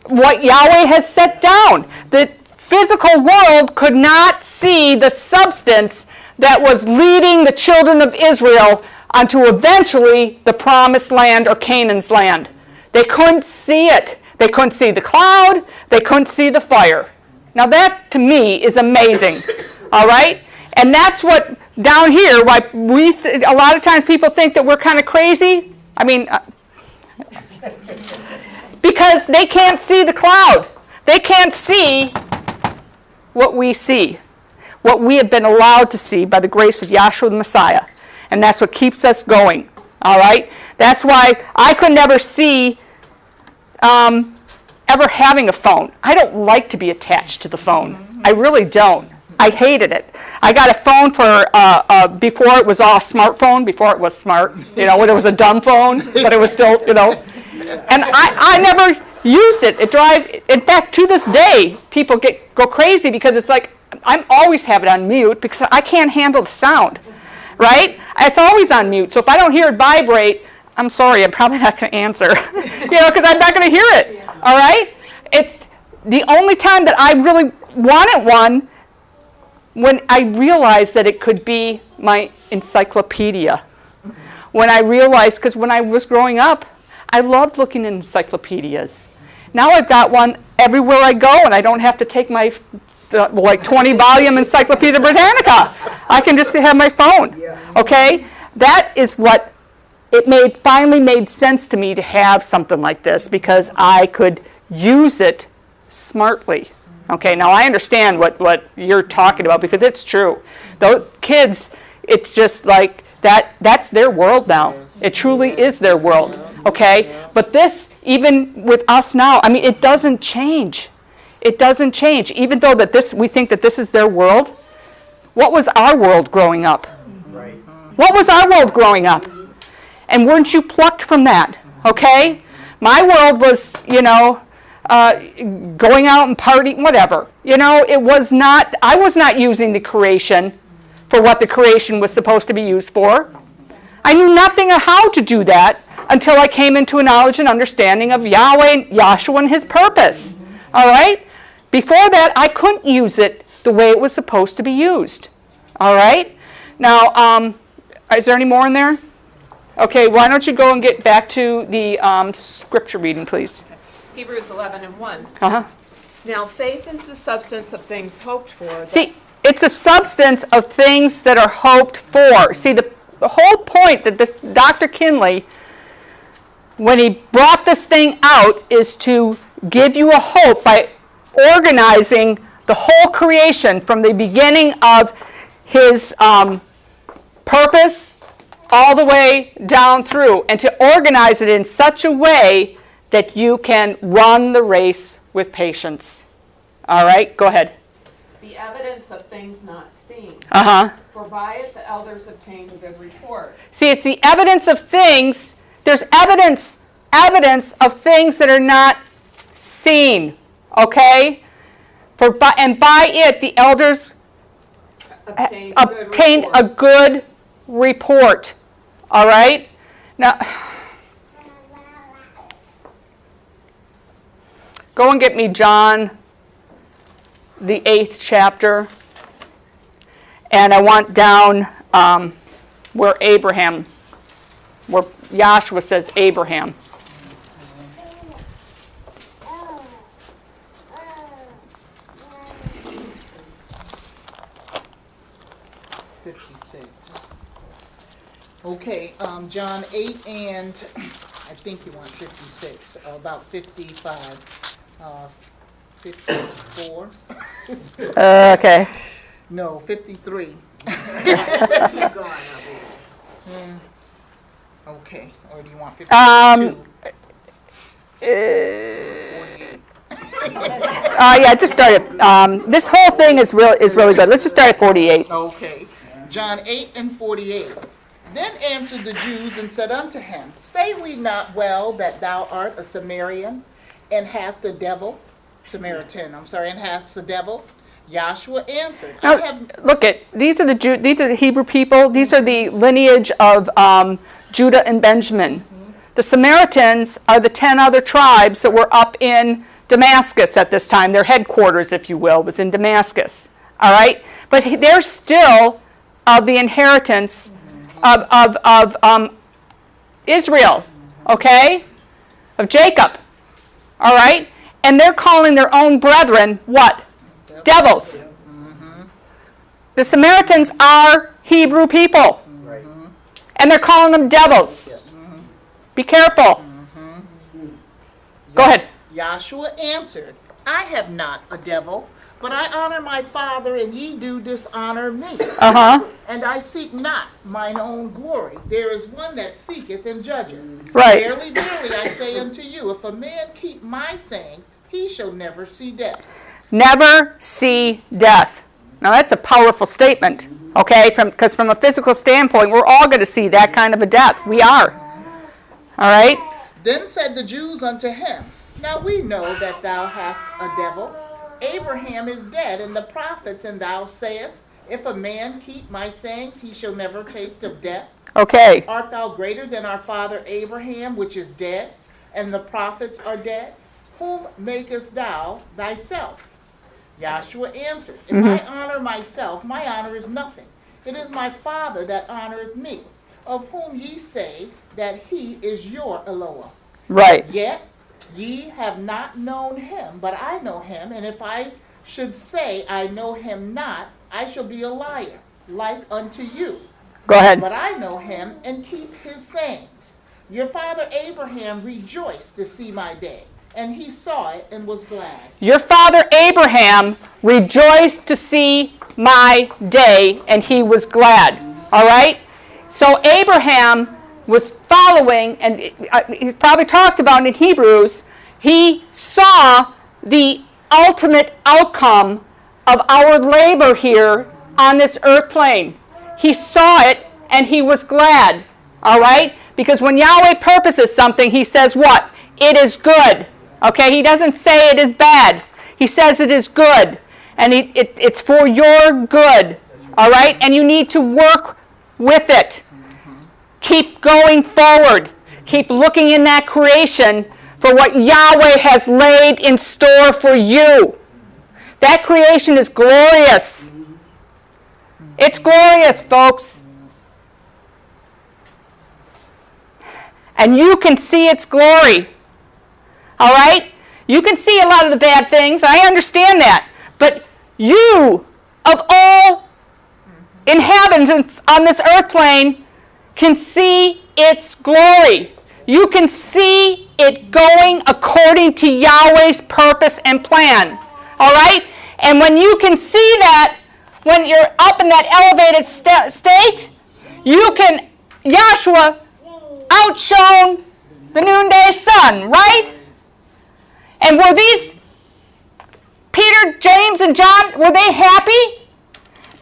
what Yahweh has set down. The physical world could not see the substance that was leading the children of Israel unto eventually the promised land or Canaan's land. They couldn't see it. They couldn't see the cloud. They couldn't see the fire. Now that, to me, is amazing. All right? And that's what, down here, why a lot of times people think that we're kind of crazy. I mean, because they can't see the cloud. They can't see what we see, what we have been allowed to see by the grace of Yahshua the Messiah. And that's what keeps us going. All right? That's why I could never see ever having a phone. I don't like to be attached to the phone. I really don't. I hated it. I got a phone for before it was all smartphone, before it was smart, when it was a dumb phone, but it was still, And I never used it. In fact, to this day, people go crazy because it's like, I'm always have it on mute because I can't handle the sound, right? It's always on mute. So if I don't hear it vibrate, I'm sorry, I'm probably not going to answer, because I'm not going to hear it. All right? It's the only time that I really wanted one when I realized that it could be my encyclopedia. When I realized, because when I was growing up, I loved looking in encyclopedias. Now I've got one everywhere I go, and I don't have to take my 20-volume Encyclopedia Britannica. I can just have my phone. Okay? That is what it finally made sense to me to have something like this, because I could use it smartly. Okay, now I understand what you're talking about, because it's true. Those kids, it's just like that's their world now. It truly is their world. Okay? But this, even with us now, I mean, it doesn't change. It doesn't change. Even though we think that this is their world, what was our world growing up? Right. What was our world growing up? And weren't you plucked from that? Okay? My world was, going out and partying, whatever. I was not using the creation for what the creation was supposed to be used for. I knew nothing of how to do that until I came into a knowledge and understanding of Yahweh, Yahshua, and his purpose. All right? Before that, I couldn't use it the way it was supposed to be used. All right? Now, is there any more in there? Okay, why don't you go and get back to the scripture reading, please. Hebrews 11:1. Uh-huh. Now faith is the substance of things hoped for. See, it's a substance of things that are hoped for. See, the whole point that Dr. Kinley, when he brought this thing out, is to give you a hope by organizing the whole creation from the beginning of his purpose all the way down through, and to organize it in such a way that you can run the race with patience. All right, go ahead. The evidence of things not seen. For by it the elders obtained a good report. See, it's the evidence of things. There's evidence of things that are not seen. Okay? And by it the elders obtained a good report. All right? Now, go and get me John, the 8th chapter. And I want down where Joshua says Abraham. Okay, John 8 and I think you want 56, about 55, 54. Okay. No, 53. Keep going, Okay, or do you want 52? 48. Yeah, just start at, this whole thing is really good. Let's just start at 48. Okay, John 8 and 48. Then answered the Jews and said unto him, Say we not well that thou art a Samaritan, and hast a devil? Samaritan, and hast a devil? Joshua answered, Now, look these are the Hebrew people. These are the lineage of Judah and Benjamin. The Samaritans are the 10 other tribes that were up in Damascus at this time. Their headquarters, if you will, was in Damascus. All right? But they're still of the inheritance of Israel, okay? Of Jacob. All right? And they're calling their own brethren what? Devils. The Samaritans are Hebrew people. And they're calling them devils. Be careful. Go ahead. Joshua answered, I have not a devil, but I honor my Father, and ye do dishonor me. And I seek not mine own glory. There is one that seeketh and judgeth. Right. Verily, verily, I say unto you, if a man keep my sayings, he shall never see death. Never see death. Now that's a powerful statement, okay? Because from a physical standpoint, we're all going to see that kind of a death. We are. All right? Then said the Jews unto him, Now we know that thou hast a devil. Abraham is dead, and the prophets, and thou sayest, If a man keep my sayings, he shall never taste of death. Okay. Art thou greater than our father Abraham, which is dead, and the prophets are dead? Whom makest thou thyself? Joshua answered, If I honor myself, my honor is nothing. It is my Father that honoreth me, of whom ye say that he is your Eloah. Right. Yet ye have not known him, but I know him, and if I should say I know him not, I shall be a liar, like unto you. Go ahead. But I know him and keep his sayings. Your father Abraham rejoiced to see my day, and he saw it and was glad. Your father Abraham rejoiced to see my day, and he was glad. All right? So Abraham was following, and he's probably talked about in Hebrews, he saw the ultimate outcome of our labor here on this earth plane. He saw it, and he was glad. All right? Because when Yahweh purposes something, he says what? It is good. Okay? He doesn't say it is bad. He says it is good. And it's for your good. All right? And you need to work with it. Keep going forward. Keep looking in that creation for what Yahweh has laid in store for you. That creation is glorious. It's glorious, folks. And you can see its glory. All right? You can see a lot of the bad things. I understand that. But you, of all inhabitants on this earth plane, can see its glory. You can see it going according to Yahweh's purpose and plan. All right? And when you can see that, when you're up in that elevated state, you can, Joshua outshone the noonday sun, right? And were these Peter, James, and John, were they happy?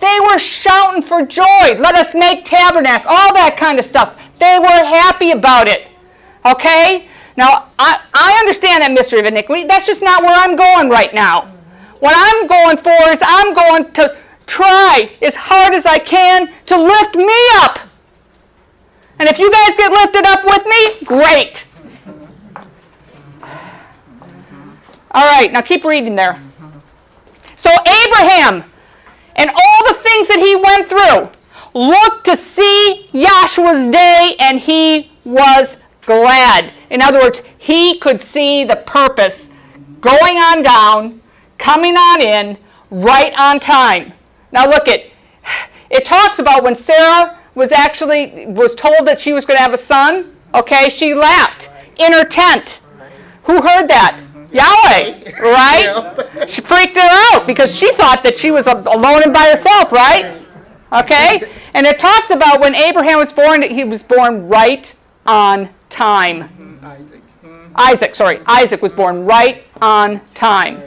They were shouting for joy. Let us make tabernacle, all that kind of stuff. They were happy about it. Okay? Now, I understand that mystery of iniquity. That's just not where I'm going right now. What I'm going for is I'm going to try as hard as I can to lift me up. And if you guys get lifted up with me, great. All right, now keep reading there. So Abraham and all the things that he went through looked to see Yahshua's day, and he was glad. In other words, he could see the purpose going on down, coming on in, right on time. Now look it talks about when Sarah was told that she was going to have a son, okay, she laughed in her tent. Who heard that? Yahweh, right? She freaked her out because she thought that she was alone and by herself, right? Okay? And it talks about when Abraham was born, he was born right on time. Isaac was born right on time.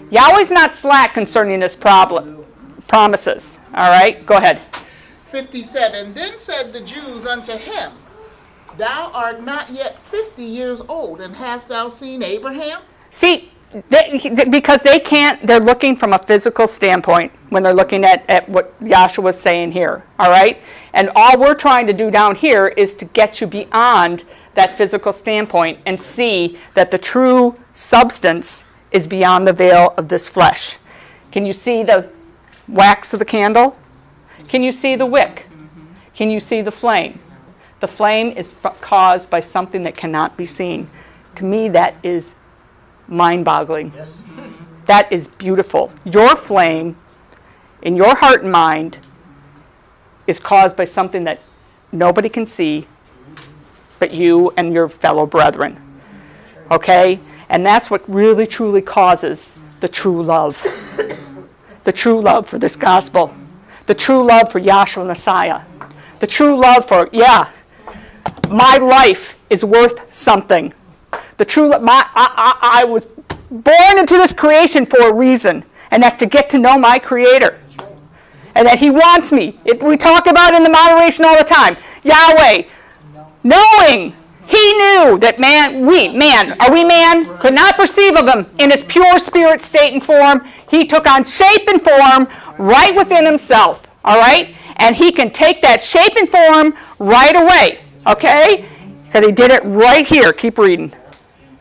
Yahweh's not slack concerning his promises. All right? Go ahead. 57, then said the Jews unto him, Thou art not yet 50 years old, and hast thou seen Abraham? See, because they're looking from a physical standpoint when they're looking at what Yahshua was saying here, all right? And all we're trying to do down here is to get you beyond that physical standpoint and see that the true substance is beyond the veil of this flesh. Can you see the wax of the candle? Can you see the wick? Can you see the flame? The flame is caused by something that cannot be seen. To me, that is mind-boggling. That is beautiful. Your flame in your heart and mind is caused by something that nobody can see but you and your fellow brethren. Okay? And that's what really, truly causes the true love. The true love for this gospel. The true love for Yahshua Messiah. The true love for, my life is worth something. The true, I was born into this creation for a reason, and that's to get to know my Creator, and that He wants me. We talk about it in the moderation all the time. Yahweh, knowing He knew that man, could not perceive of Him in His pure spirit state and form. He took on shape and form right within Himself. All right, and He can take that shape and form right away. Okay, because He did it right here. Keep reading.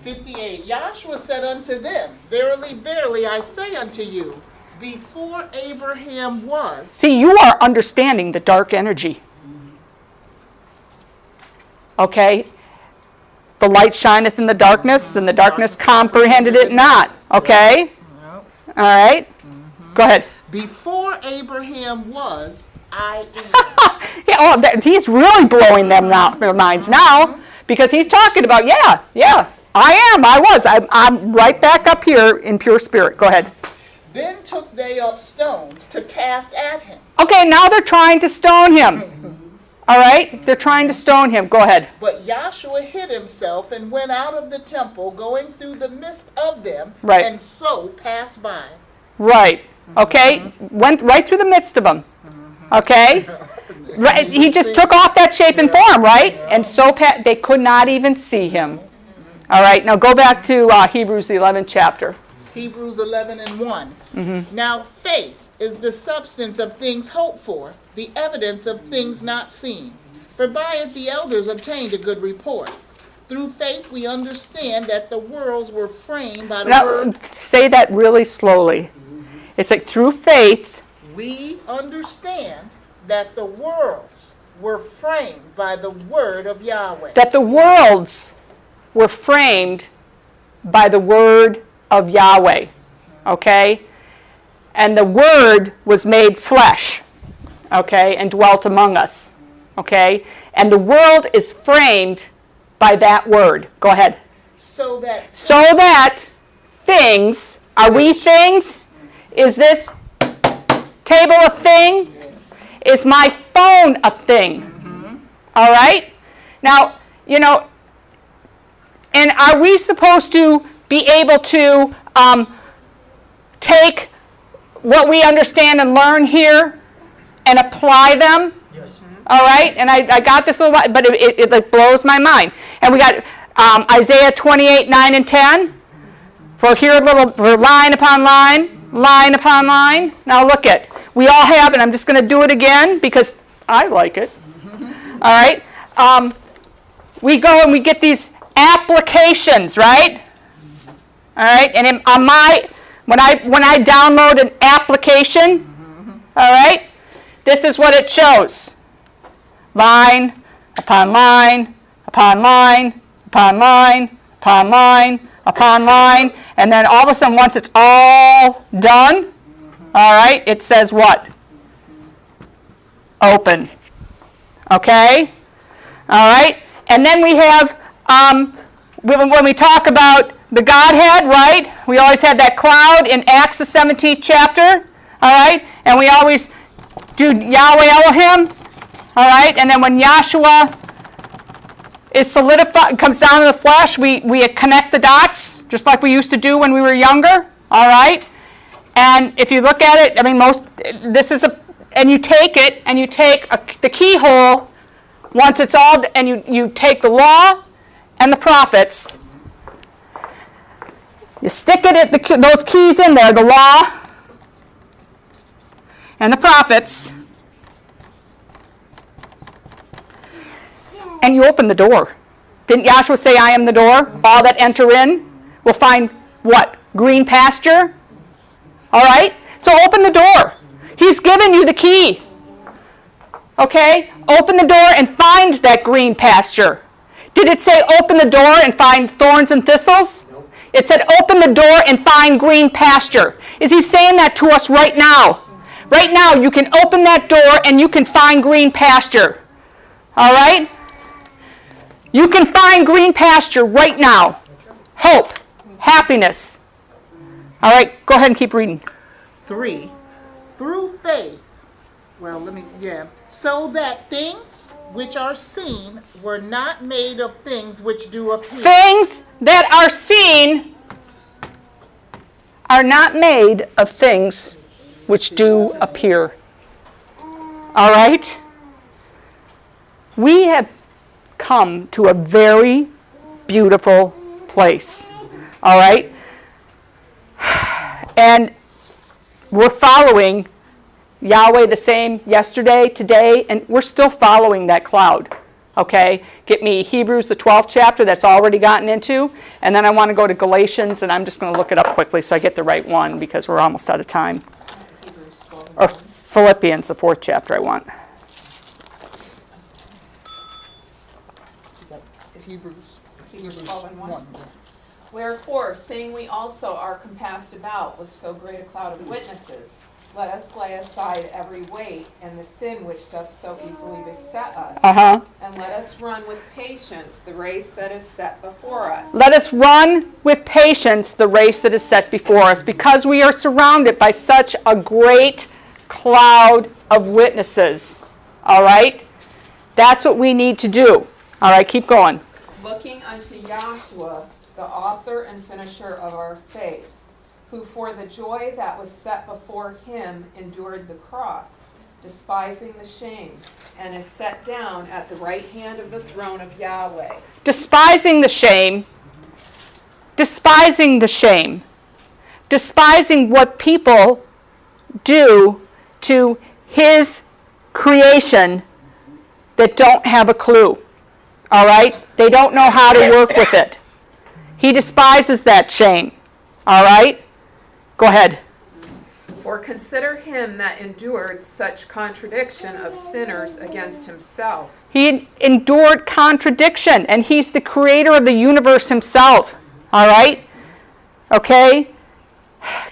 58, Yahshua said unto them, Verily, verily, I say unto you, before Abraham was. See, you are understanding the dark energy. Okay? The light shineth in the darkness, and the darkness comprehended it not. Okay? All right? Go ahead. Before Abraham was, I am. He's really blowing their minds now, because he's talking about, I'm right back up here in pure spirit. Go ahead. Then took they up stones to cast at him. Okay, now they're trying to stone him. All right? They're trying to stone him. Go ahead. But Yahshua hid himself and went out of the temple, going through the midst of them, Right. and so passed by. Right. Okay? Went right through the midst of them. Okay? Right. He just took off that shape and form, right? And so they could not even see him. All right. Now go back to Hebrews, the 11th chapter. Hebrews 11:1. Now faith is the substance of things hoped for, the evidence of things not seen. For by it the elders obtained a good report. Through faith we understand that the worlds were framed by the Now, word. say that really slowly. It's like through faith. We understand that the worlds were framed by the word of Yahweh. That the worlds were framed by the word of Yahweh. Okay? And the word was made flesh. Okay? And dwelt among us. Okay? And the world is framed by that word. Go ahead. So that things, are we things? Is this table a thing? Is my phone a thing? All right? Now, and are we supposed to be able to take what we understand and learn here and apply them? All right, and I got this a little while, but it blows my mind. And we got Isaiah 28, 9 and 10. For line upon line, line upon line. Now look it. We all have it. I'm just going to do it again because I like it. All right. We go and we get these applications, right? All right. And when I download an application, all right, this is what it shows. Line upon line upon line upon line upon line upon line, and then all of a sudden, once it's all done, all right, it says what? Open. Okay? All right? And then we have, when we talk about the Godhead, right, we always had that cloud in Acts, the 17th chapter, all right? And we always do Yahweh Elohim, all right? And then when Yahshua is solidified, comes down in the flesh, we connect the dots, just like we used to do when we were younger, all right? And if you look at it, I mean, and you take it, and you take the keyhole, once it's all, and you take the law and the prophets, you stick it those keys in there, the law and the prophets, and you open the door. Didn't Yahshua say, I am the door? All that enter in will find what? Green pasture? All right? So open the door. He's given you the key. Okay? Open the door and find that green pasture. Did it say open the door and find thorns and thistles? Nope. It said open the door and find green pasture. Is he saying that to us right now? Right now, you can open that door and you can find green pasture. All right? You can find green pasture right now. Hope, happiness. All right, go ahead and keep reading. 3. Through faith. So that things which are seen were not made of things which do appear. Things that are seen are not made of things which do appear. All right? We have come to a very beautiful place. All right? And we're following Yahweh the same yesterday, today, and we're still following that cloud. Okay? Get me Hebrews, the 12th chapter, that's already gotten into. And then I want to go to Galatians, and I'm just going to look it up quickly so I get the right one because we're almost out of time. Or Philippians, the 4th chapter I want. Hebrews 1. Wherefore, seeing we also are compassed about with so great a cloud of witnesses, let us lay aside every weight and the sin which doth so easily beset us. And let us run with patience the race that is set before us. Let us run with patience the race that is set before us, because we are surrounded by such a great cloud of witnesses. All right? That's what we need to do. All right, keep going. Looking unto Yahshua, the author and finisher of our faith, who for the joy that was set before him endured the cross, despising the shame, and is set down at the right hand of the throne of Yahweh. Despising the shame, despising the shame, despising what people do to his creation that don't have a clue. All right? They don't know how to work with it. He despises that shame. All right? Go ahead. For consider him that endured such contradiction of sinners against himself. He endured contradiction, and he's the creator of the universe himself. All right? Okay?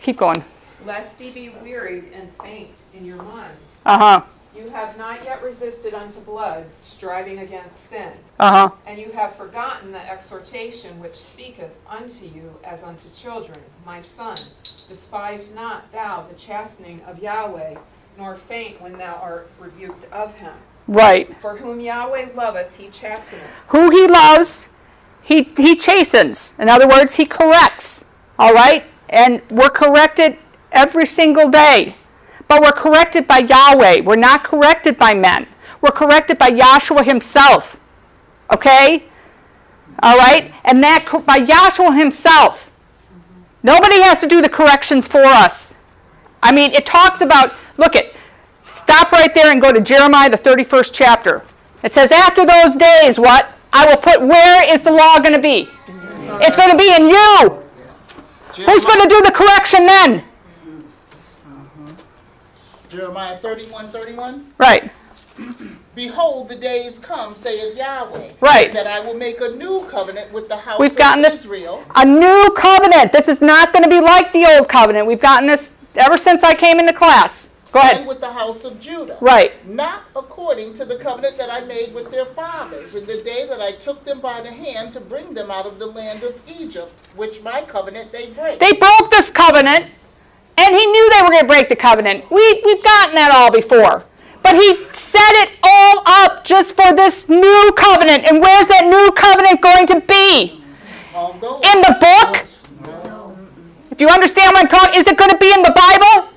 Keep going. Lest ye be wearied and faint in your minds. Uh-huh. You have not yet resisted unto blood, striving against sin. Uh-huh. And you have forgotten the exhortation which speaketh unto you as unto children. My son, despise not thou the chastening of Yahweh, nor faint when thou art rebuked of him. Right. For whom Yahweh loveth, he chasteneth. Who he loves, he chastens. In other words, he corrects. All right? And we're corrected every single day. But we're corrected by Yahweh. We're not corrected by men. We're corrected by Yahshua himself. Okay? All right? And that by Yahshua himself. Nobody has to do the corrections for us. I mean, it talks about, look it, stop right there and go to Jeremiah, the 31st chapter. It says, after those days, what? I will put, where is the law going to be? It's going to be in you. Who's going to do the correction then? Jeremiah 31:31. Right. Behold, the days come, saith Yahweh, Right. that I will make a new covenant with the house We've of gotten this, Israel. a new covenant. This is not going to be like the old covenant. We've gotten this ever since I came into class. Go And ahead. with the house of Judah. Right. Not according to the covenant that I made with their fathers in the day that I took them by the hand to bring them out of the land of Egypt, which my covenant they break. They broke this covenant, and he knew they were going to break the covenant. We've gotten that all before. But he set it all up just for this new covenant. And where's that new covenant going to be? Although In the book? If you understand what I'm talking, is it going to be in the Bible?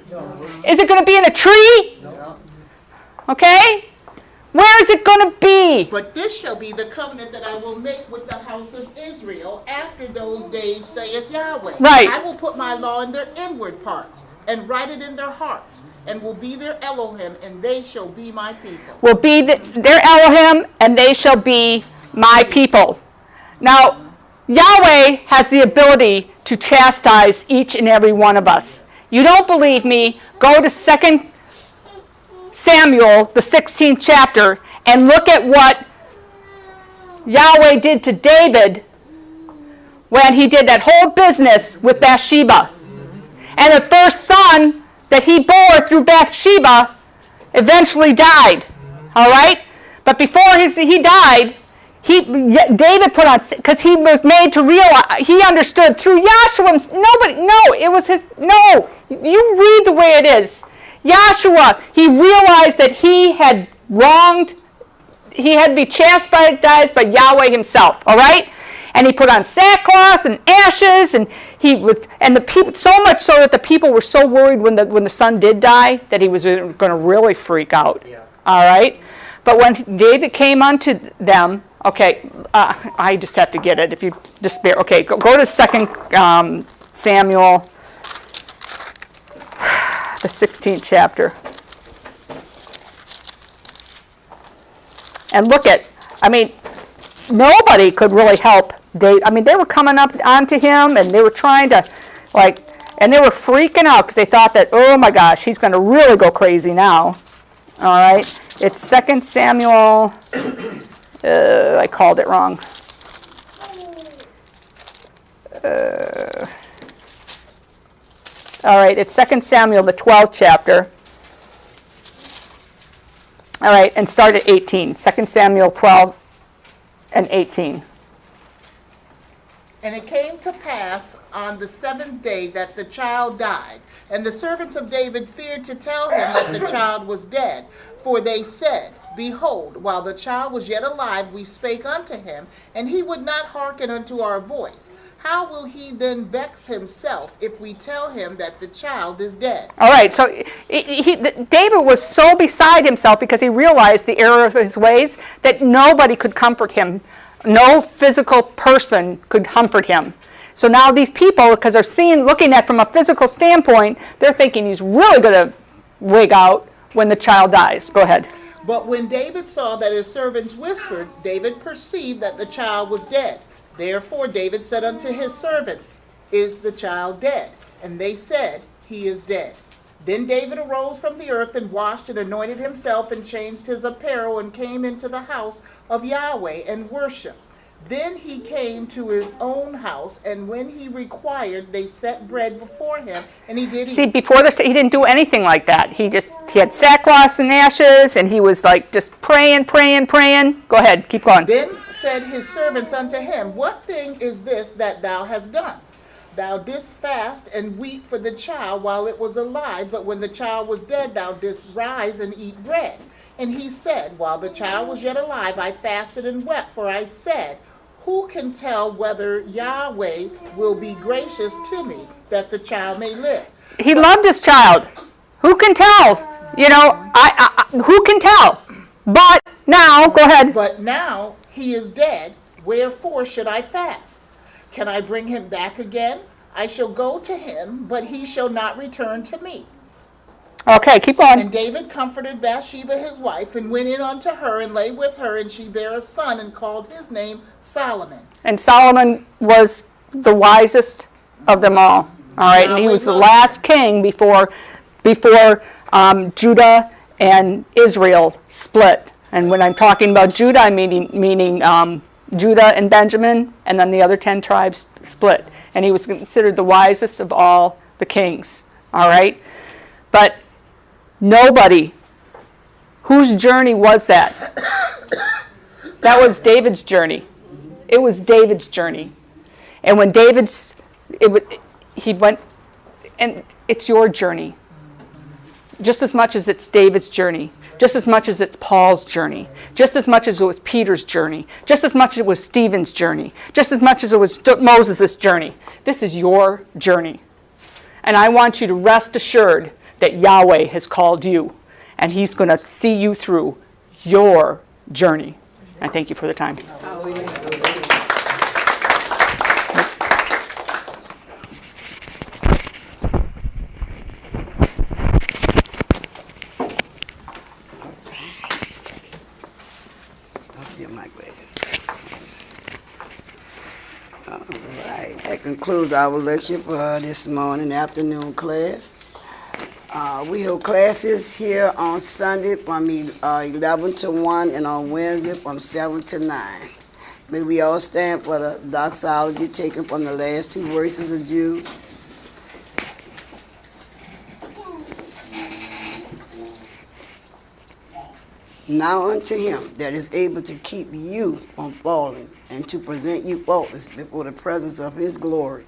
Is it going to be in a tree? Okay? Where is it going to be? But this shall be the covenant that I will make with the house of Israel after those days, saith Yahweh. Right. I will put my law in their inward parts, and write it in their hearts, and will be their Elohim, and they shall be my people. Will be their Elohim, and they shall be my people. Now, Yahweh has the ability to chastise each and every one of us. You don't believe me? Go to 2 Samuel, the 16th chapter, and look at what Yahweh did to David when he did that whole business with Bathsheba. And the first son that he bore through Bathsheba eventually died. All right? But before he died, David put on, because he was made to realize, he understood through Yahshua, you read the way it is. Yahshua, he realized that he had wronged, he had to be chastised by Yahweh himself, all right? And he put on sackcloth and ashes, and the people, so much so that the people were so worried when the son did die that he was going to really freak out, all right? But when David came unto them, okay, I just have to get it. If you just bear, okay, go to 2 Samuel, the 16th chapter. And look at, nobody could really help David. They were coming up onto him, and they were trying to, and they were freaking out because they thought that, oh my gosh, he's going to really go crazy now. All right, it's 2 Samuel, I called it wrong. All right, it's 2 Samuel, the 12th chapter. All right, and start at 18. 2 Samuel 12 and 18. And it came to pass on the 7th day that the child died. And the servants of David feared to tell him that the child was dead. For they said, Behold, while the child was yet alive, we spake unto him, and he would not hearken unto our voice. How will he then vex himself if we tell him that the child is dead? All right, so David was so beside himself because he realized the error of his ways that nobody could comfort him. No physical person could comfort him. So now these people, because they're looking at from a physical standpoint, they're thinking he's really going to wig out when the child dies. Go ahead. But when David saw that his servants whispered, David perceived that the child was dead. Therefore David said unto his servants, Is the child dead? And they said, He is dead. Then David arose from the earth and washed and anointed himself and changed his apparel and came into the house of Yahweh and worshiped. Then he came to his own house, and when he required, they set bread before him, and he did See, eat. before this, he didn't do anything like that. He had sackcloth and ashes, and he was just praying. Go ahead, keep going. Then said his servants unto him, What thing is this that thou hast done? Thou didst fast and weep for the child while it was alive, but when the child was dead, thou didst rise and eat bread. And he said, While the child was yet alive, I fasted and wept, for I said, Who can tell whether Yahweh will be gracious to me, that the child may live? He loved his child. Who can tell? You know, who can tell? But now, go ahead. But now he is dead. Wherefore should I fast? Can I bring him back again? I shall go to him, but he shall not return to me. Okay, keep going. And David comforted Bathsheba his wife, and went in unto her, and lay with her, and she bare a son, and called his name Solomon. And Solomon was the wisest of them all. All right, and he was the last king before Judah and Israel split. And when I'm talking about Judah, I'm meaning Judah and Benjamin, and then the other 10 tribes split. And he was considered the wisest of all the kings. All right, but nobody. Whose journey was that? That was David's journey. It was David's journey. And when he went, and it's your journey. Just as much as it's David's journey, just as much as it's Paul's journey, just as much as it was Peter's journey, just as much as it was Stephen's journey, just as much as it was Moses' journey. This is your journey. And I want you to rest assured that Yahweh has called you, and he's going to see you through your journey. I thank you for the time. That concludes our lecture for this morning, afternoon class. We hold classes here on Sunday from 11 to 1 and on Wednesday from 7 to 9. May we all stand for the doxology taken from the last 2 verses of Jude. Now unto him that is able to keep you from falling and to present you faultless before the presence of his glory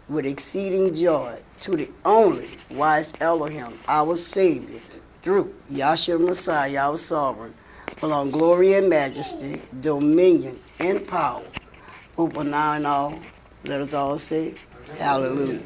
with exceeding joy, to the only wise Elohim, our Savior, through Yahshua Messiah, our Sovereign, belong glory and majesty, dominion and power, over now and all. Let us all say, hallelujah.